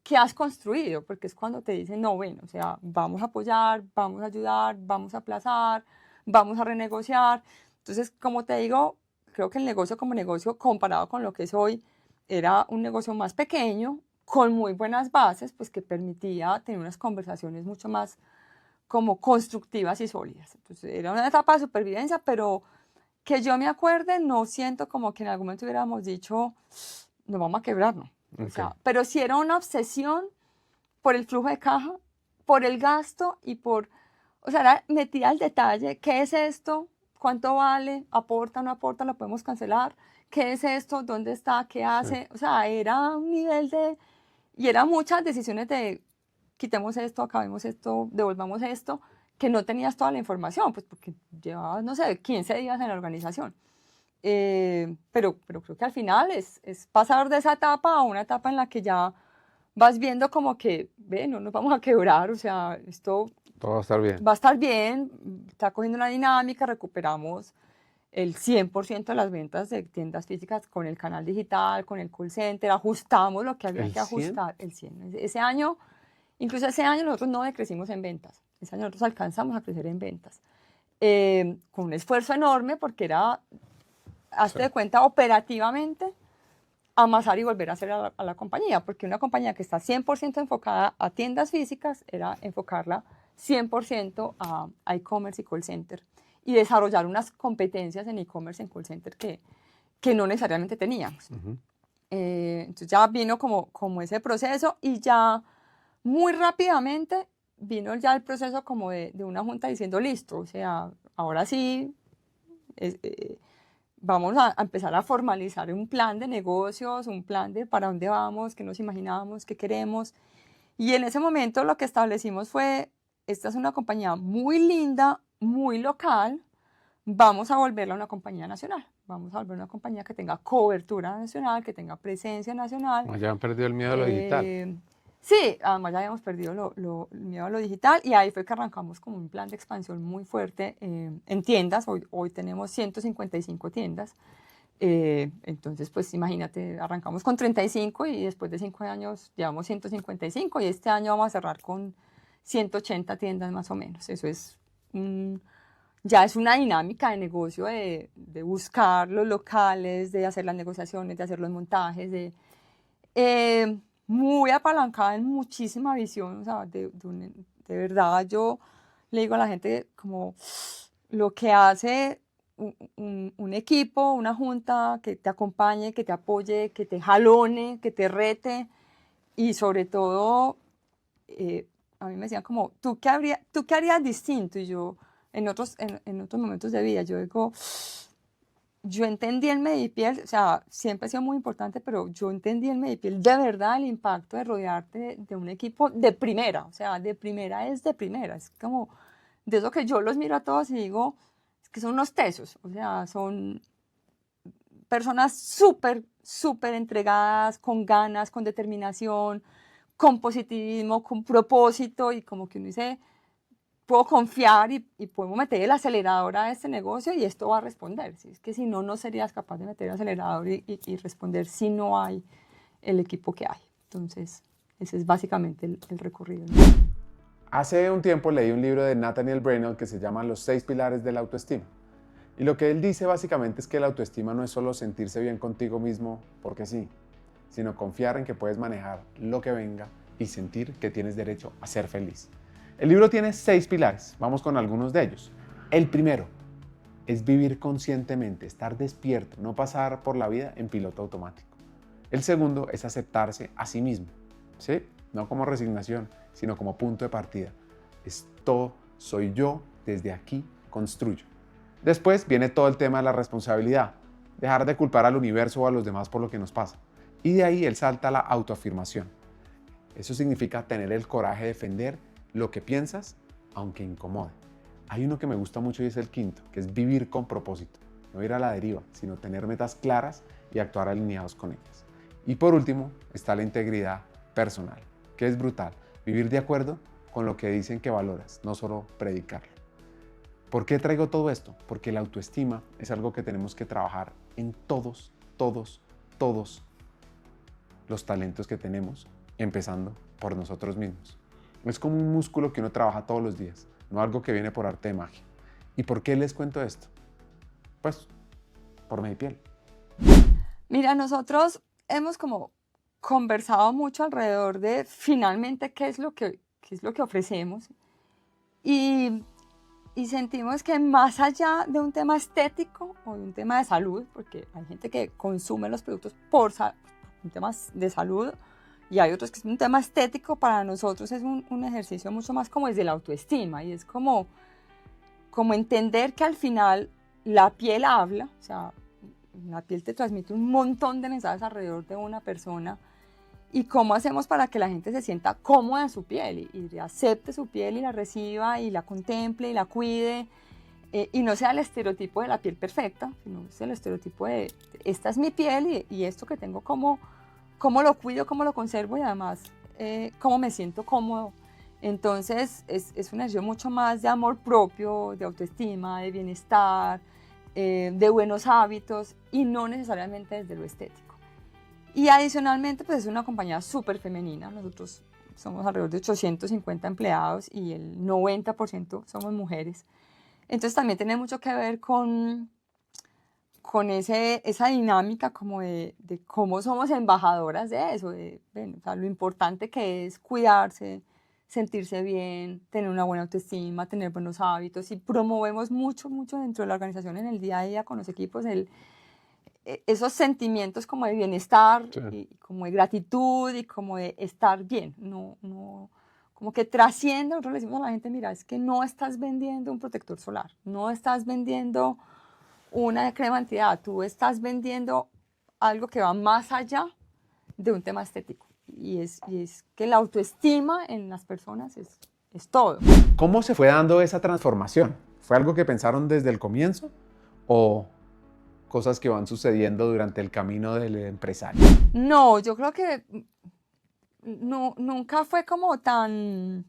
que has construido, porque es cuando te dicen, no, bueno, o sea, vamos a apoyar, vamos a ayudar, vamos a aplazar, vamos a renegociar. Entonces, como te digo, creo que el negocio como negocio, comparado con lo que es hoy, era un negocio más pequeño, con muy buenas bases, pues que permitía tener unas conversaciones mucho más como constructivas y sólidas. Entonces, era una etapa de supervivencia, pero que yo me acuerde, no siento como que en algún momento hubiéramos dicho, nos vamos a quebrar, no. O sea, pero sí era una obsesión por el flujo de caja, por el gasto y por, o sea, era metida al detalle, ¿qué es esto? ¿Cuánto vale? ¿Aporta, no aporta? ¿Lo podemos cancelar? ¿Qué es esto? ¿Dónde está? ¿Qué hace? O sea, era un nivel de, y eran muchas decisiones de quitemos esto, acabemos esto, devolvamos esto, que no tenías toda la información, pues porque llevabas, no sé, 15 días en la organización. Pero creo que al final es pasar de esa etapa a una etapa en la que ya vas viendo como que, ve, no nos vamos a quebrar, o sea, esto Todo va a estar bien. va a estar bien, está cogiendo una dinámica, recuperamos el 100% de las ventas de tiendas físicas con el canal digital, con el call center, ajustamos lo que había ¿El que 100? ajustar, el 100. Ese año, incluso ese año nosotros no decrecimos en ventas, ese año nosotros alcanzamos a crecer en ventas, con un esfuerzo enorme porque era, hazte de cuenta, operativamente, amasar y volver a hacer a la compañía, porque una compañía que está 100% enfocada a tiendas físicas era enfocarla 100% a e-commerce y call center y desarrollar unas competencias en e-commerce y en call center que no necesariamente teníamos. Entonces ya vino como ese proceso y ya muy rápidamente vino ya el proceso como de una junta diciendo listo, o sea, ahora sí vamos a empezar a formalizar un plan de negocios, un plan de para dónde vamos, qué nos imaginábamos, qué queremos. Y en ese momento lo que establecimos fue, esta es una compañía muy linda, muy local, vamos a volverla una compañía nacional. Vamos a volver una compañía que tenga cobertura nacional, que tenga presencia nacional. Ya han perdido el miedo a lo digital. Sí, además ya habíamos perdido el miedo a lo digital y ahí fue que arrancamos como un plan de expansión muy fuerte en tiendas. Hoy tenemos 155 tiendas. Entonces, pues imagínate, arrancamos con 35 y después de 5 años llevamos 155 y este año vamos a cerrar con 180 tiendas más o menos. Eso es ya es una dinámica de negocio de buscar los locales, de hacer las negociaciones, de hacer los montajes, muy apalancada en muchísima visión, o sea, de verdad yo le digo a la gente como lo que hace un equipo, una junta que te acompañe, que te apoye, que te jalone, que te rete y sobre todo, a mí me decían como, ¿tú qué harías distinto? Y yo, en otros momentos de vida, yo digo, yo entendí en Medipiel, o sea, siempre ha sido muy importante, pero yo entendí en Medipiel de verdad el impacto de rodearte de un equipo de primera, o sea, de primera, es como de eso que yo los miro a todos y digo, es que son unos tesos, o sea, son personas súper, súper entregadas, con ganas, con determinación, con positivismo, con propósito, y como que uno dice, puedo confiar y podemos meter el acelerador a este negocio y esto va a responder. ¿Sí? Es que si no, no serías capaz de meter el acelerador y responder si no hay el equipo que hay. Entonces, ese es básicamente el recorrido, ¿no? Hace un tiempo leí un libro de Nathaniel Brainerd que se llama Los 6 pilares de la autoestima. Y lo que él dice básicamente es que la autoestima no es solo sentirse bien contigo mismo porque sí, sino confiar en que puedes manejar lo que venga y sentir que tienes derecho a ser feliz. El libro tiene 6 pilares, vamos con algunos de ellos. El primero es vivir conscientemente, estar despierto, no pasar por la vida en piloto automático. El segundo es aceptarse a sí mismo, ¿sí? No como resignación, sino como punto de partida. Esto soy yo, desde aquí construyo. Después viene todo el tema de la responsabilidad, dejar de culpar al universo o a los demás por lo que nos pasa. Y de ahí él salta a la autoafirmación. Eso significa tener el coraje de defender lo que piensas, aunque incomode. Hay uno que me gusta mucho y es el quinto, que es vivir con propósito. No ir a la deriva, sino tener metas claras y actuar alineados con ellas. Y por último está la integridad personal, que es brutal. Vivir de acuerdo con lo que dicen que valoras, no solo predicarlo. ¿Por qué traigo todo esto? Porque la autoestima es algo que tenemos que trabajar en todos los talentos que tenemos, empezando por nosotros mismos. Es como un músculo que uno trabaja todos los días, no algo que viene por arte de magia. ¿Y por qué les cuento esto? Pues, por Medipiel. Mira, nosotros hemos como conversado mucho alrededor de finalmente qué es lo que ofrecemos y sentimos que más allá de un tema estético o de un tema de salud, porque hay gente que consume los productos por un tema de salud y hay otros que es un tema estético, para nosotros es un ejercicio mucho más como desde la autoestima y es como entender que al final la piel habla, o sea, la piel te transmite un montón de mensajes alrededor de una persona. ¿Y cómo hacemos para que la gente se sienta cómoda en su piel y acepte su piel y la reciba y la contemple y la cuide? Y no sea el estereotipo de la piel perfecta, sino es el estereotipo de esta es mi piel y esto que tengo, cómo lo cuido, cómo lo conservo y además cómo me siento cómodo. Entonces es un ejercicio mucho más de amor propio, de autoestima, de bienestar, de buenos hábitos y no necesariamente desde lo estético. Y adicionalmente, pues es una compañía súper femenina. Nosotros somos alrededor de 850 empleados y el 90% somos mujeres. Entonces también tiene mucho que ver con esa dinámica como de cómo somos embajadoras de eso, o sea, lo importante que es cuidarse, sentirse bien, tener una buena autoestima, tener buenos hábitos, y promovemos mucho dentro de la organización en el día a día con los equipos esos sentimientos como de bienestar, Sí. y como de gratitud y como de estar bien, no, como que trasciende. Nosotros le decimos a la gente, mira, es que no estás vendiendo un protector solar, no estás vendiendo una crema antiedad, tú estás vendiendo algo que va más allá de un tema estético, y es que la autoestima en las personas es todo. ¿Cómo se fue dando esa transformación? ¿Fue algo que pensaron desde el comienzo o cosas que van sucediendo durante el camino del empresario? No, yo creo que no, nunca fue como tan,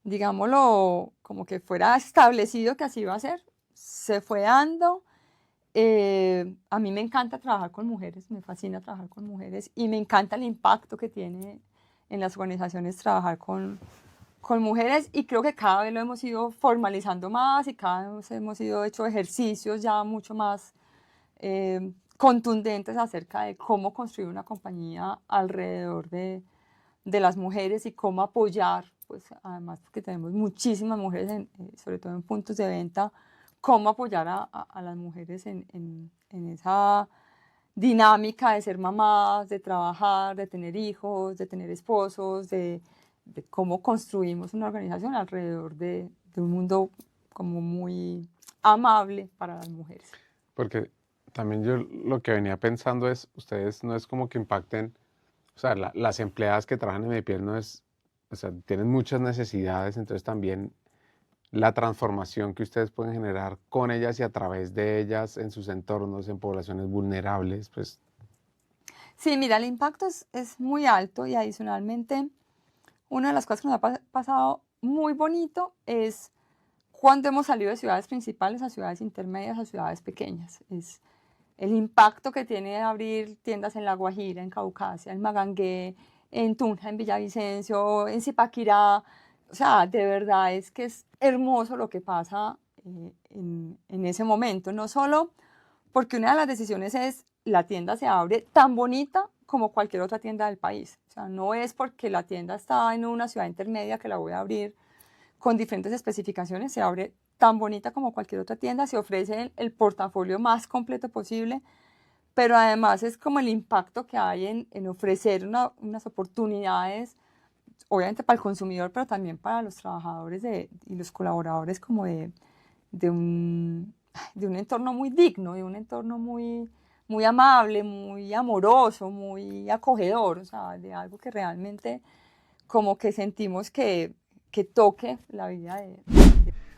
digámoslo, como que fuera establecido que así iba a ser. Se fue dando. A mí me encanta trabajar con mujeres, me fascina trabajar con mujeres y me encanta el impacto que tiene en las organizaciones trabajar con mujeres, y creo que cada vez lo hemos ido formalizando más y cada vez hemos ido hecho ejercicios ya mucho más contundentes acerca de cómo construir una compañía alrededor de las mujeres y cómo apoyar, pues además porque tenemos muchísimas mujeres, sobre todo en puntos de venta, cómo apoyar a las mujeres en esa dinámica de ser mamás, de trabajar, de tener hijos, de tener esposos, de cómo construimos una organización alrededor de un mundo como muy amable para las mujeres. Porque También yo lo que venía pensando es, ustedes no es como que impacten, o sea, las empleadas que trabajan en Medipiel no es, o sea, tienen muchas necesidades, entonces también la transformación que ustedes pueden generar con ellas y a través de ellas en sus entornos, en poblaciones vulnerables, pues Sí, mira, el impacto es muy alto y adicionalmente una de las cosas que nos ha pasado muy bonito es cuando hemos salido de ciudades principales a ciudades intermedias, a ciudades pequeñas. Es el impacto que tiene abrir tiendas en La Guajira, en Caucasia, en Magangué, en Tunja, en Villavicencio, en Zipaquirá. O sea, de verdad es que es hermoso lo que pasa en ese momento. No solo porque una de las decisiones es la tienda se abre tan bonita como cualquier otra tienda del país. O sea, no es porque la tienda está en una ciudad intermedia que la voy a abrir con diferentes especificaciones, se abre tan bonita como cualquier otra tienda, se ofrece el portafolio más completo posible, pero además es como el impacto que hay en ofrecer unas oportunidades, obviamente para el consumidor, pero también para los trabajadores y los colaboradores como de de un entorno muy digno, de un entorno muy amable, muy amoroso, muy acogedor, o sea, de algo que realmente como que sentimos que toque la vida de...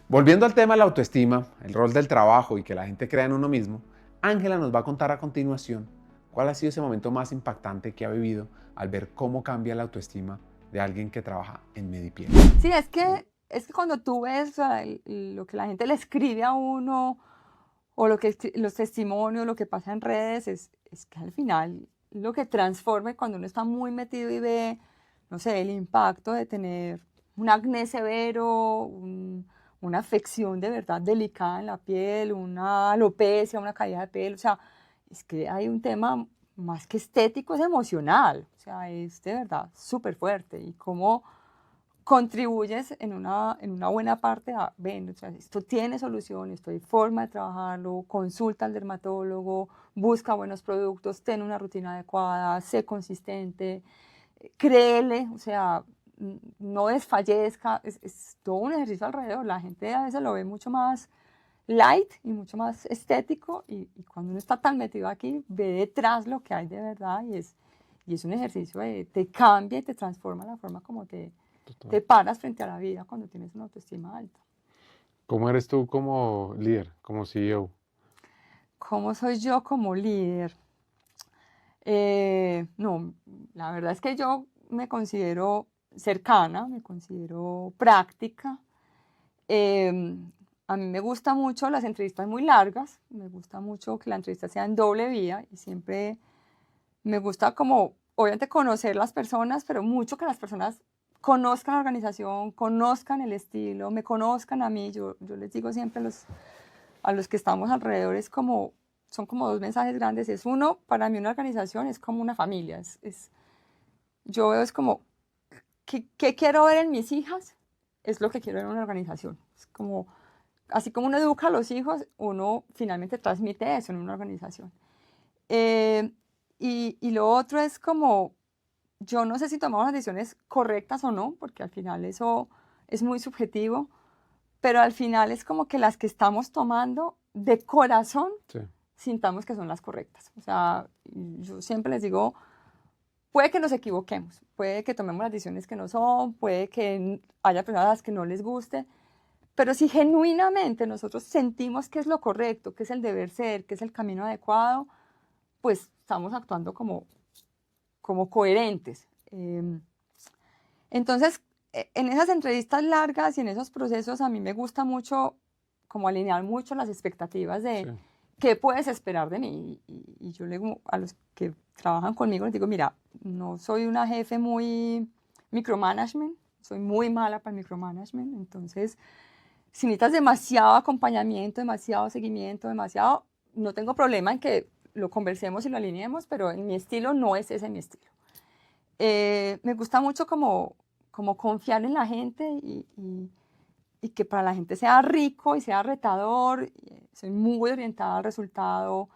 Volviendo al tema de la autoestima, el rol del trabajo y que la gente crea en uno mismo, Ángela nos va a contar a continuación cuál ha sido ese momento más impactante que ha vivido al ver cómo cambia la autoestima de alguien que trabaja en Medipiel. Sí, es que cuando tú ves, o sea, lo que la gente le escribe a uno o lo que los testimonios, lo que pasa en redes, es que al final lo que transforma cuando uno está muy metido y ve, no sé, el impacto de tener un acné severo, una afección de verdad delicada en la piel, una alopecia, una caída de pelo, o sea, es que hay un tema más que estético, es emocional, o sea, es de verdad súper fuerte y cómo contribuyes en una buena parte a, ven, o sea, esto tiene solución, esto hay forma de trabajarlo, consulta al dermatólogo, busca buenos productos, ten una rutina adecuada, sé consistente, créele, o sea, no desfallezca, es todo un ejercicio alrededor, la gente a veces lo ve mucho más light y mucho más estético y cuando uno está tan metido aquí, ve detrás lo que hay de verdad y es un ejercicio de, te cambia y te transforma la forma como te paras frente a la vida cuando tienes una autoestima alta. ¿cómo eres tú como líder, como CEO? ¿Cómo soy yo como líder? No, la verdad es que yo me considero cercana, me considero práctica. Eh, a mí me gusta mucho las entrevistas muy largas, me gusta mucho que la entrevista sea en doble vía y siempre me gusta como, obviamente, conocer las personas, pero mucho que las personas conozcan la organización, conozcan el estilo, me conozcan a mí. Yo les digo siempre a los que estamos alrededor, es como, son como dos mensajes grandes. Es uno, para mí una organización es como una familia. Yo veo es como, ¿qué quiero ver en mis hijas? Es lo que quiero ver en una organización. Es como, así como uno educa a los hijos, uno finalmente transmite eso en una organización. Eh, y lo otro es como, yo no sé si tomamos las decisiones correctas o no, porque al final eso es muy subjetivo, pero al final es como que las que estamos tomando de corazón Sí, sintamos que son las correctas. O sea, yo siempre les digo, puede que nos equivoquemos, puede que tomemos las decisiones que no son, puede que haya personas a las que no les guste, pero si genuinamente nosotros sentimos que es lo correcto, que es el deber ser, que es el camino adecuado, pues estamos actuando como coherentes. Entonces, en esas entrevistas largas y en esos procesos a mí me gusta mucho como alinear mucho las expectativas sí. de qué puedes esperar de mí. Y yo le digo a los que trabajan conmigo, les digo, mira, no soy una jefe muy micromanagement, soy muy mala para el micromanagement, entonces si necesitas demasiado acompañamiento, demasiado seguimiento, demasiado, no tengo problema en que lo conversemos y lo alineemos, pero en mi estilo no es ese mi estilo. Me gusta mucho como confiar en la gente y que para la gente sea rico y sea retador. Soy muy orientada al resultado.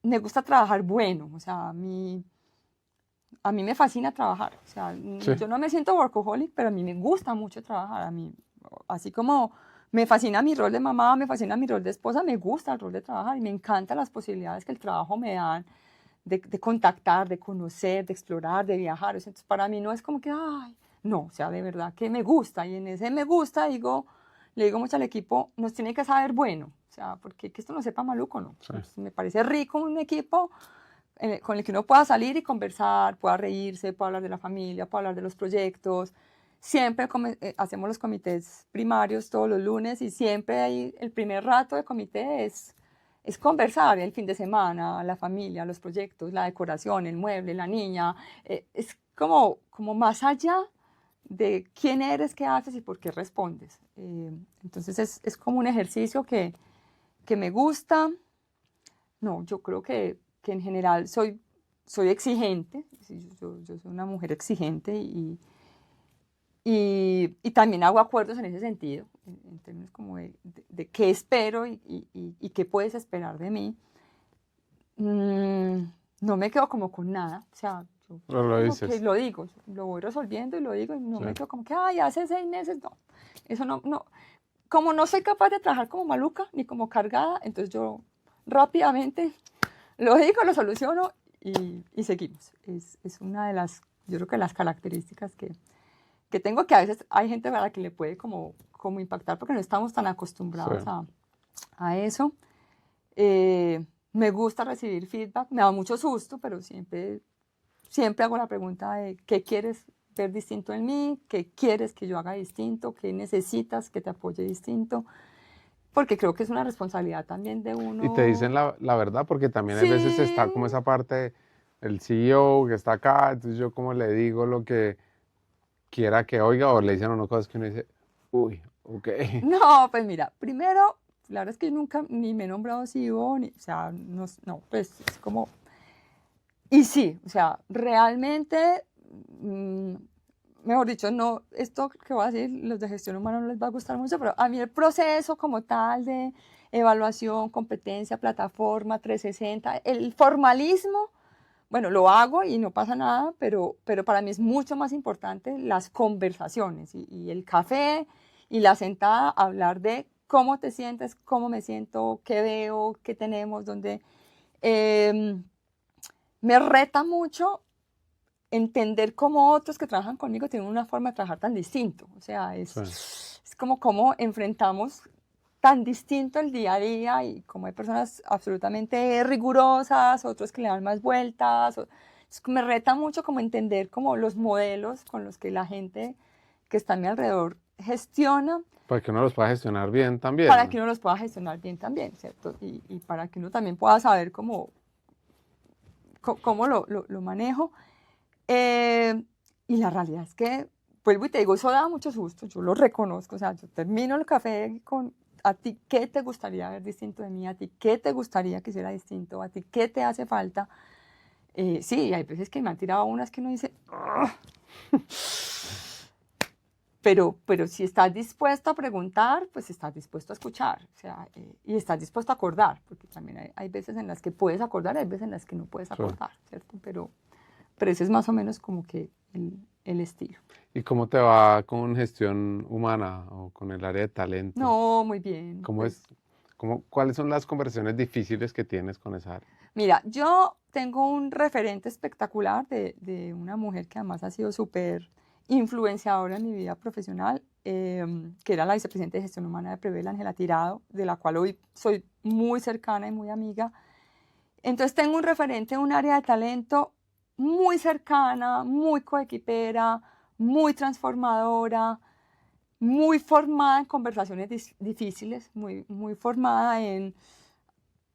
Me gusta trabajar bueno, o sea, a mí me fascina trabajar. O sea, Sí, yo no me siento workaholic, pero a mí me gusta mucho trabajar. A mí, así como Me fascina mi rol de mamá, me fascina mi rol de esposa, me gusta el rol de trabajar y me encantan las posibilidades que el trabajo me da de contactar, de conocer, de explorar, de viajar. Entonces, para mí no es como que, ay, no, o sea, de verdad que me gusta. Y en ese me gusta, le digo mucho al equipo, nos tiene que saber bueno. O sea, porque que esto no sepa maluco, ¿no? Sí. Entonces, me parece rico un equipo con el que uno pueda salir y conversar, pueda reírse, pueda hablar de la familia, pueda hablar de los proyectos. Siempre hacemos los comités primarios todos los lunes y siempre ahí el primer rato de comité es conversar el fin de semana, la familia, los proyectos, la decoración, el mueble, la niña. Es como más allá de quién eres, qué haces y por qué respondes. Entonces es como un ejercicio que me gusta. No, yo creo que en general soy exigente. Yo soy una mujer exigente y también hago acuerdos en ese sentido, en términos como de qué espero y qué puedes esperar de mí. No me quedo como con nada, o sea, yo Pero lo como dices. que lo digo, lo voy resolviendo y lo digo y no Sí. me quedo como que, ay, hace 6 meses, no. Eso no, como no soy capaz de trabajar como maluca ni como cargada, entonces yo rápidamente lo digo, lo soluciono y seguimos. Es una de las, yo creo que las características que tengo, que a veces hay gente a la que le puede como impactar porque no estamos tan acostumbrados Sí. a eso. Me gusta recibir feedback, me da mucho susto, pero siempre hago la pregunta de qué quieres ver distinto en mí, qué quieres que yo haga distinto, qué necesitas que te apoye distinto, porque creo que es una responsabilidad también de uno. Y te dicen la verdad, porque también hay veces está como esa parte, el CEO que está acá, entonces yo como le digo lo que quiera que oiga, o le dicen unas cosas que uno dice, uy, ok. No, pues mira, primero, la verdad es que nunca ni me he nombrado CEO, o sea, no, pues es como... Y sí, o sea, realmente, mejor dicho, no, esto que voy a decir, los de gestión humana no les va a gustar mucho, pero a mí el proceso como tal de evaluación, competencia, plataforma, 360, el formalismo, bueno, lo hago y no pasa nada, pero para mí es mucho más importante las conversaciones y el café y la sentada, hablar de cómo te sientes, cómo me siento, qué veo, qué tenemos, dónde... me reta mucho entender cómo otros que trabajan conmigo tienen una forma de trabajar tan distinto. O sea, Sí. es como cómo enfrentamos tan distinto el día a día y como hay personas absolutamente rigurosas, otros que le dan más vueltas. Me reta mucho como entender como los modelos con los que la gente que está a mi alrededor gestiona Para que uno los pueda gestionar bien también. para ¿no? que uno los pueda gestionar bien también, ¿cierto? Y para que uno también pueda saber cómo lo manejo. Y la realidad es que, vuelvo y te digo, eso da mucho susto, yo lo reconozco, o sea, yo termino el café con, ¿a ti qué te gustaría ver distinto de mí? ¿A ti qué te gustaría que hiciera distinto? ¿A ti qué te hace falta? Sí, hay veces que me han tirado unas que uno dice, pero si estás dispuesto a preguntar, pues estás dispuesto a escuchar, o sea, y estás dispuesto a acordar, porque también hay veces en las que puedes acordar, hay veces en las que no puedes acordar, ¿cierto? Pero ese es más o menos como que el estilo. ¿Y cómo te va con gestión humana o con el área de talento? No, muy bien. ¿Cómo pues, cuáles son las conversaciones difíciles que tienes con esa área? Mira, yo tengo un referente espectacular de una mujer que además ha sido súper influenciadora en mi vida profesional, que era la vicepresidenta de gestión humana de Prevel, Ángela Tirado, de la cual hoy soy muy cercana y muy amiga. Entonces tengo un referente en un área de talento muy cercana, muy coequipera, muy transformadora, muy formada en conversaciones difíciles, muy formada en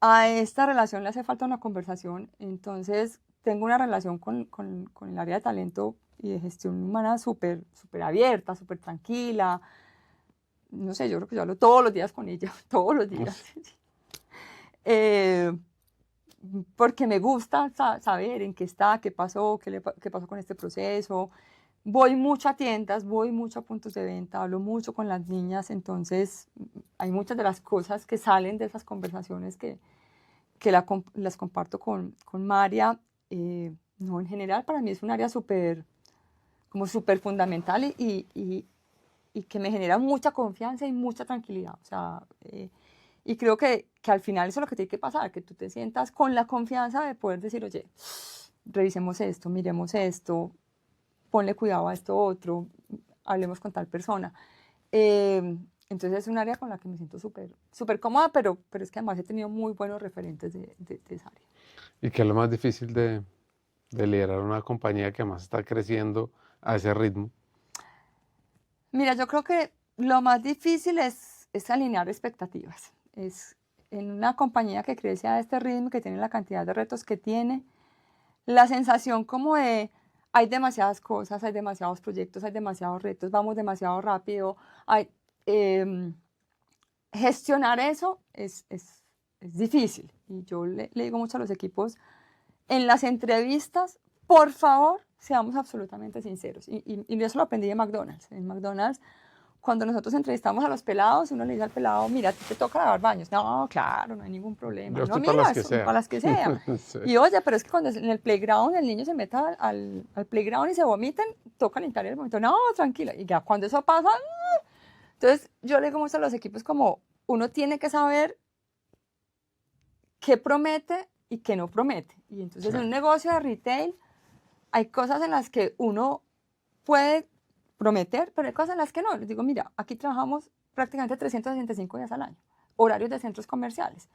a esta relación le hace falta una conversación. Entonces tengo una relación con el área de talento y de gestión humana súper abierta, súper tranquila. No sé, yo creo que yo hablo todos los días con ella, todos los días. Porque me gusta saber en qué está, qué pasó, qué pasó con este proceso. Voy mucho a tiendas, voy mucho a puntos de venta, hablo mucho con las niñas, entonces hay muchas de las cosas que salen de esas conversaciones que las comparto con María. No, en general para mí es un área súper fundamental y y que me genera mucha confianza y mucha tranquilidad. O sea, y creo que al final eso es lo que tiene que pasar, que tú te sientas con la confianza de poder decir, oye, revisemos esto, miremos esto, ponle cuidado a esto otro, hablemos con tal persona. Entonces es un área con la que me siento súper cómoda, pero es que además he tenido muy buenos referentes de esa área. ¿Y qué es lo más difícil de liderar una compañía que además está creciendo a ese ritmo? Mira, yo creo que lo más difícil es alinear expectativas. Es en una compañía que crece a este ritmo, que tiene la cantidad de retos que tiene, la sensación como de hay demasiadas cosas, hay demasiados proyectos, hay demasiados retos, vamos demasiado rápido. Gestionar eso es difícil. Y yo le digo mucho a los equipos, en las entrevistas, por favor, seamos absolutamente sinceros. Y eso lo aprendí de McDonald's. En McDonald's, cuando nosotros entrevistamos a los pelados, uno le dice al pelado, mira, a ti te toca lavar baños. No, claro, no hay ningún problema. Yo No, estoy para mira, las que eso, sea. para las que sea. Sí. Y oye, pero es que cuando en el playground el niño se meta al playground y se vomiten, toca limpiar el momento. No, tranquila. Y ya cuando eso pasa, entonces yo le digo mucho a los equipos como uno tiene que saber qué promete y qué no promete. Y entonces Sí. en un negocio de retail hay cosas en las que uno puede prometer, pero hay cosas en las que no. Les digo, mira, aquí trabajamos prácticamente 365 días al año, horarios de centros comerciales.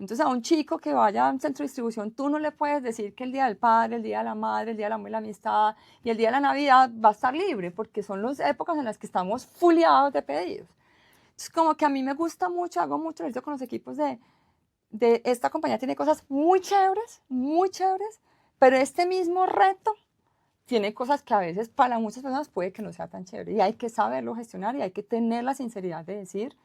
Entonces a un chico que vaya a un centro de distribución, tú no le puedes decir que el Día del Padre, el Día de la Madre, el Día del Amor y la Amistad y el Día de la Navidad va a estar libre, porque son las épocas en las que estamos fuleados de pedidos. Entonces como que a mí me gusta mucho, hago mucho ejercicio con los equipos de esta compañía tiene cosas muy chéveres, pero este mismo reto tiene cosas que a veces para muchas personas puede que no sea tan chévere y hay que saberlo gestionar y hay que tener la sinceridad de decir,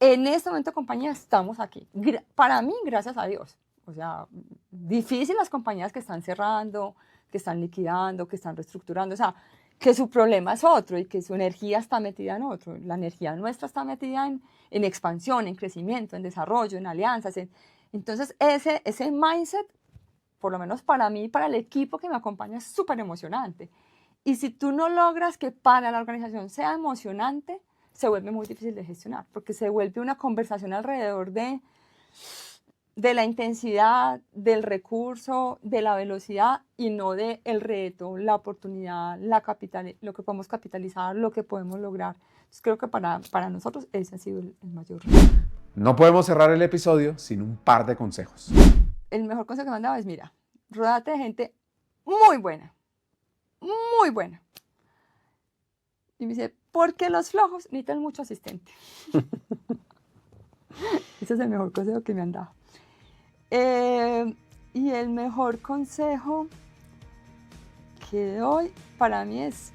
en este momento compañía estamos aquí. Para mí, gracias a Dios. O sea, difícil las compañías que están cerrando, que están liquidando, que están reestructurando, o sea, que su problema es otro y que su energía está metida en otro. La energía nuestra está metida en expansión, en crecimiento, en desarrollo, en alianzas. Entonces, ese mindset, por lo menos para mí, para el equipo que me acompaña, es súper emocionante. Y si tú no logras que para la organización sea emocionante, se vuelve muy difícil de gestionar, porque se vuelve una conversación alrededor de la intensidad, del recurso, de la velocidad y no del reto, la oportunidad, lo que podemos capitalizar, lo que podemos lograr. Entonces creo que para nosotros ese ha sido el mayor reto. No podemos cerrar el episodio sin un par de consejos. El mejor consejo que me han dado es, mira, ródate de gente muy buena, muy buena. Y me dice, porque los flojos necesitan mucho asistente. Ese es el mejor consejo que me han dado. Y el mejor consejo que doy para mí es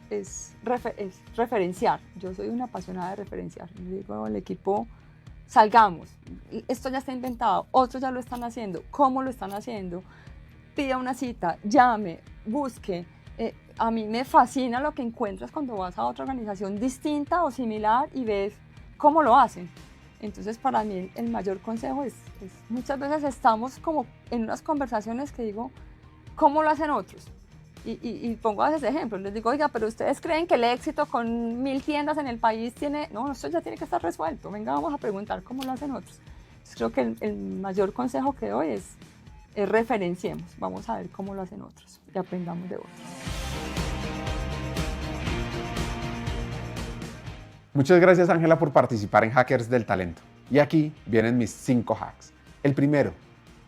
referenciar. Yo soy una apasionada de referenciar. Le digo al equipo, salgamos. Esto ya está inventado, otros ya lo están haciendo. ¿Cómo lo están haciendo? Pida una cita, llame, busque. A mí me fascina lo que encuentras cuando vas a otra organización distinta o similar y ves cómo lo hacen. Entonces, para mí el mayor consejo es muchas veces estamos como en unas conversaciones que digo, ¿cómo lo hacen otros? Y pongo a veces ejemplos, les digo, oiga, pero ustedes creen que el éxito con 1000 tiendas en el país tiene, no, esto ya tiene que estar resuelto, venga, vamos a preguntar cómo lo hacen otros. Entonces, creo que el mayor consejo que doy es referenciemos, vamos a ver cómo lo hacen otros y aprendamos de otros. Muchas gracias, Ángela, por participar en Hackers del Talento. Y aquí vienen mis 5 hacks. El primero,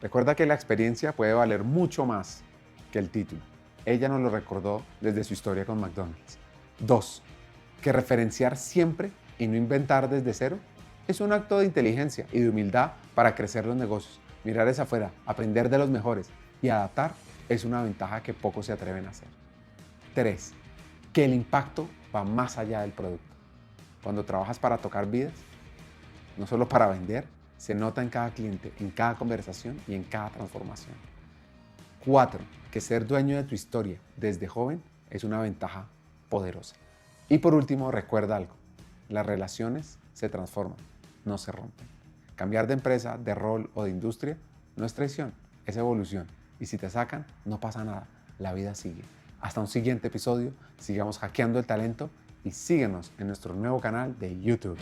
recuerda que la experiencia puede valer mucho más que el título. Ella nos lo recordó desde su historia con McDonald's. 2, que referenciar siempre y no inventar desde cero es un acto de inteligencia y de humildad para crecer los negocios. Mirar hacia afuera, aprender de los mejores y adaptar es una ventaja que pocos se atreven a hacer. 3, que el impacto va más allá del producto. Cuando trabajas para tocar vidas, no solo para vender, se nota en cada cliente, en cada conversación y en cada transformación. 4, que ser dueño de tu historia desde joven es una ventaja poderosa. Y por último, recuerda algo, las relaciones se transforman, no se rompen. Cambiar de empresa, de rol o de industria no es traición, es evolución. Y si te sacan, no pasa nada, la vida sigue. Hasta un siguiente episodio, sigamos hackeando el talento y síguenos en nuestro nuevo canal de YouTube.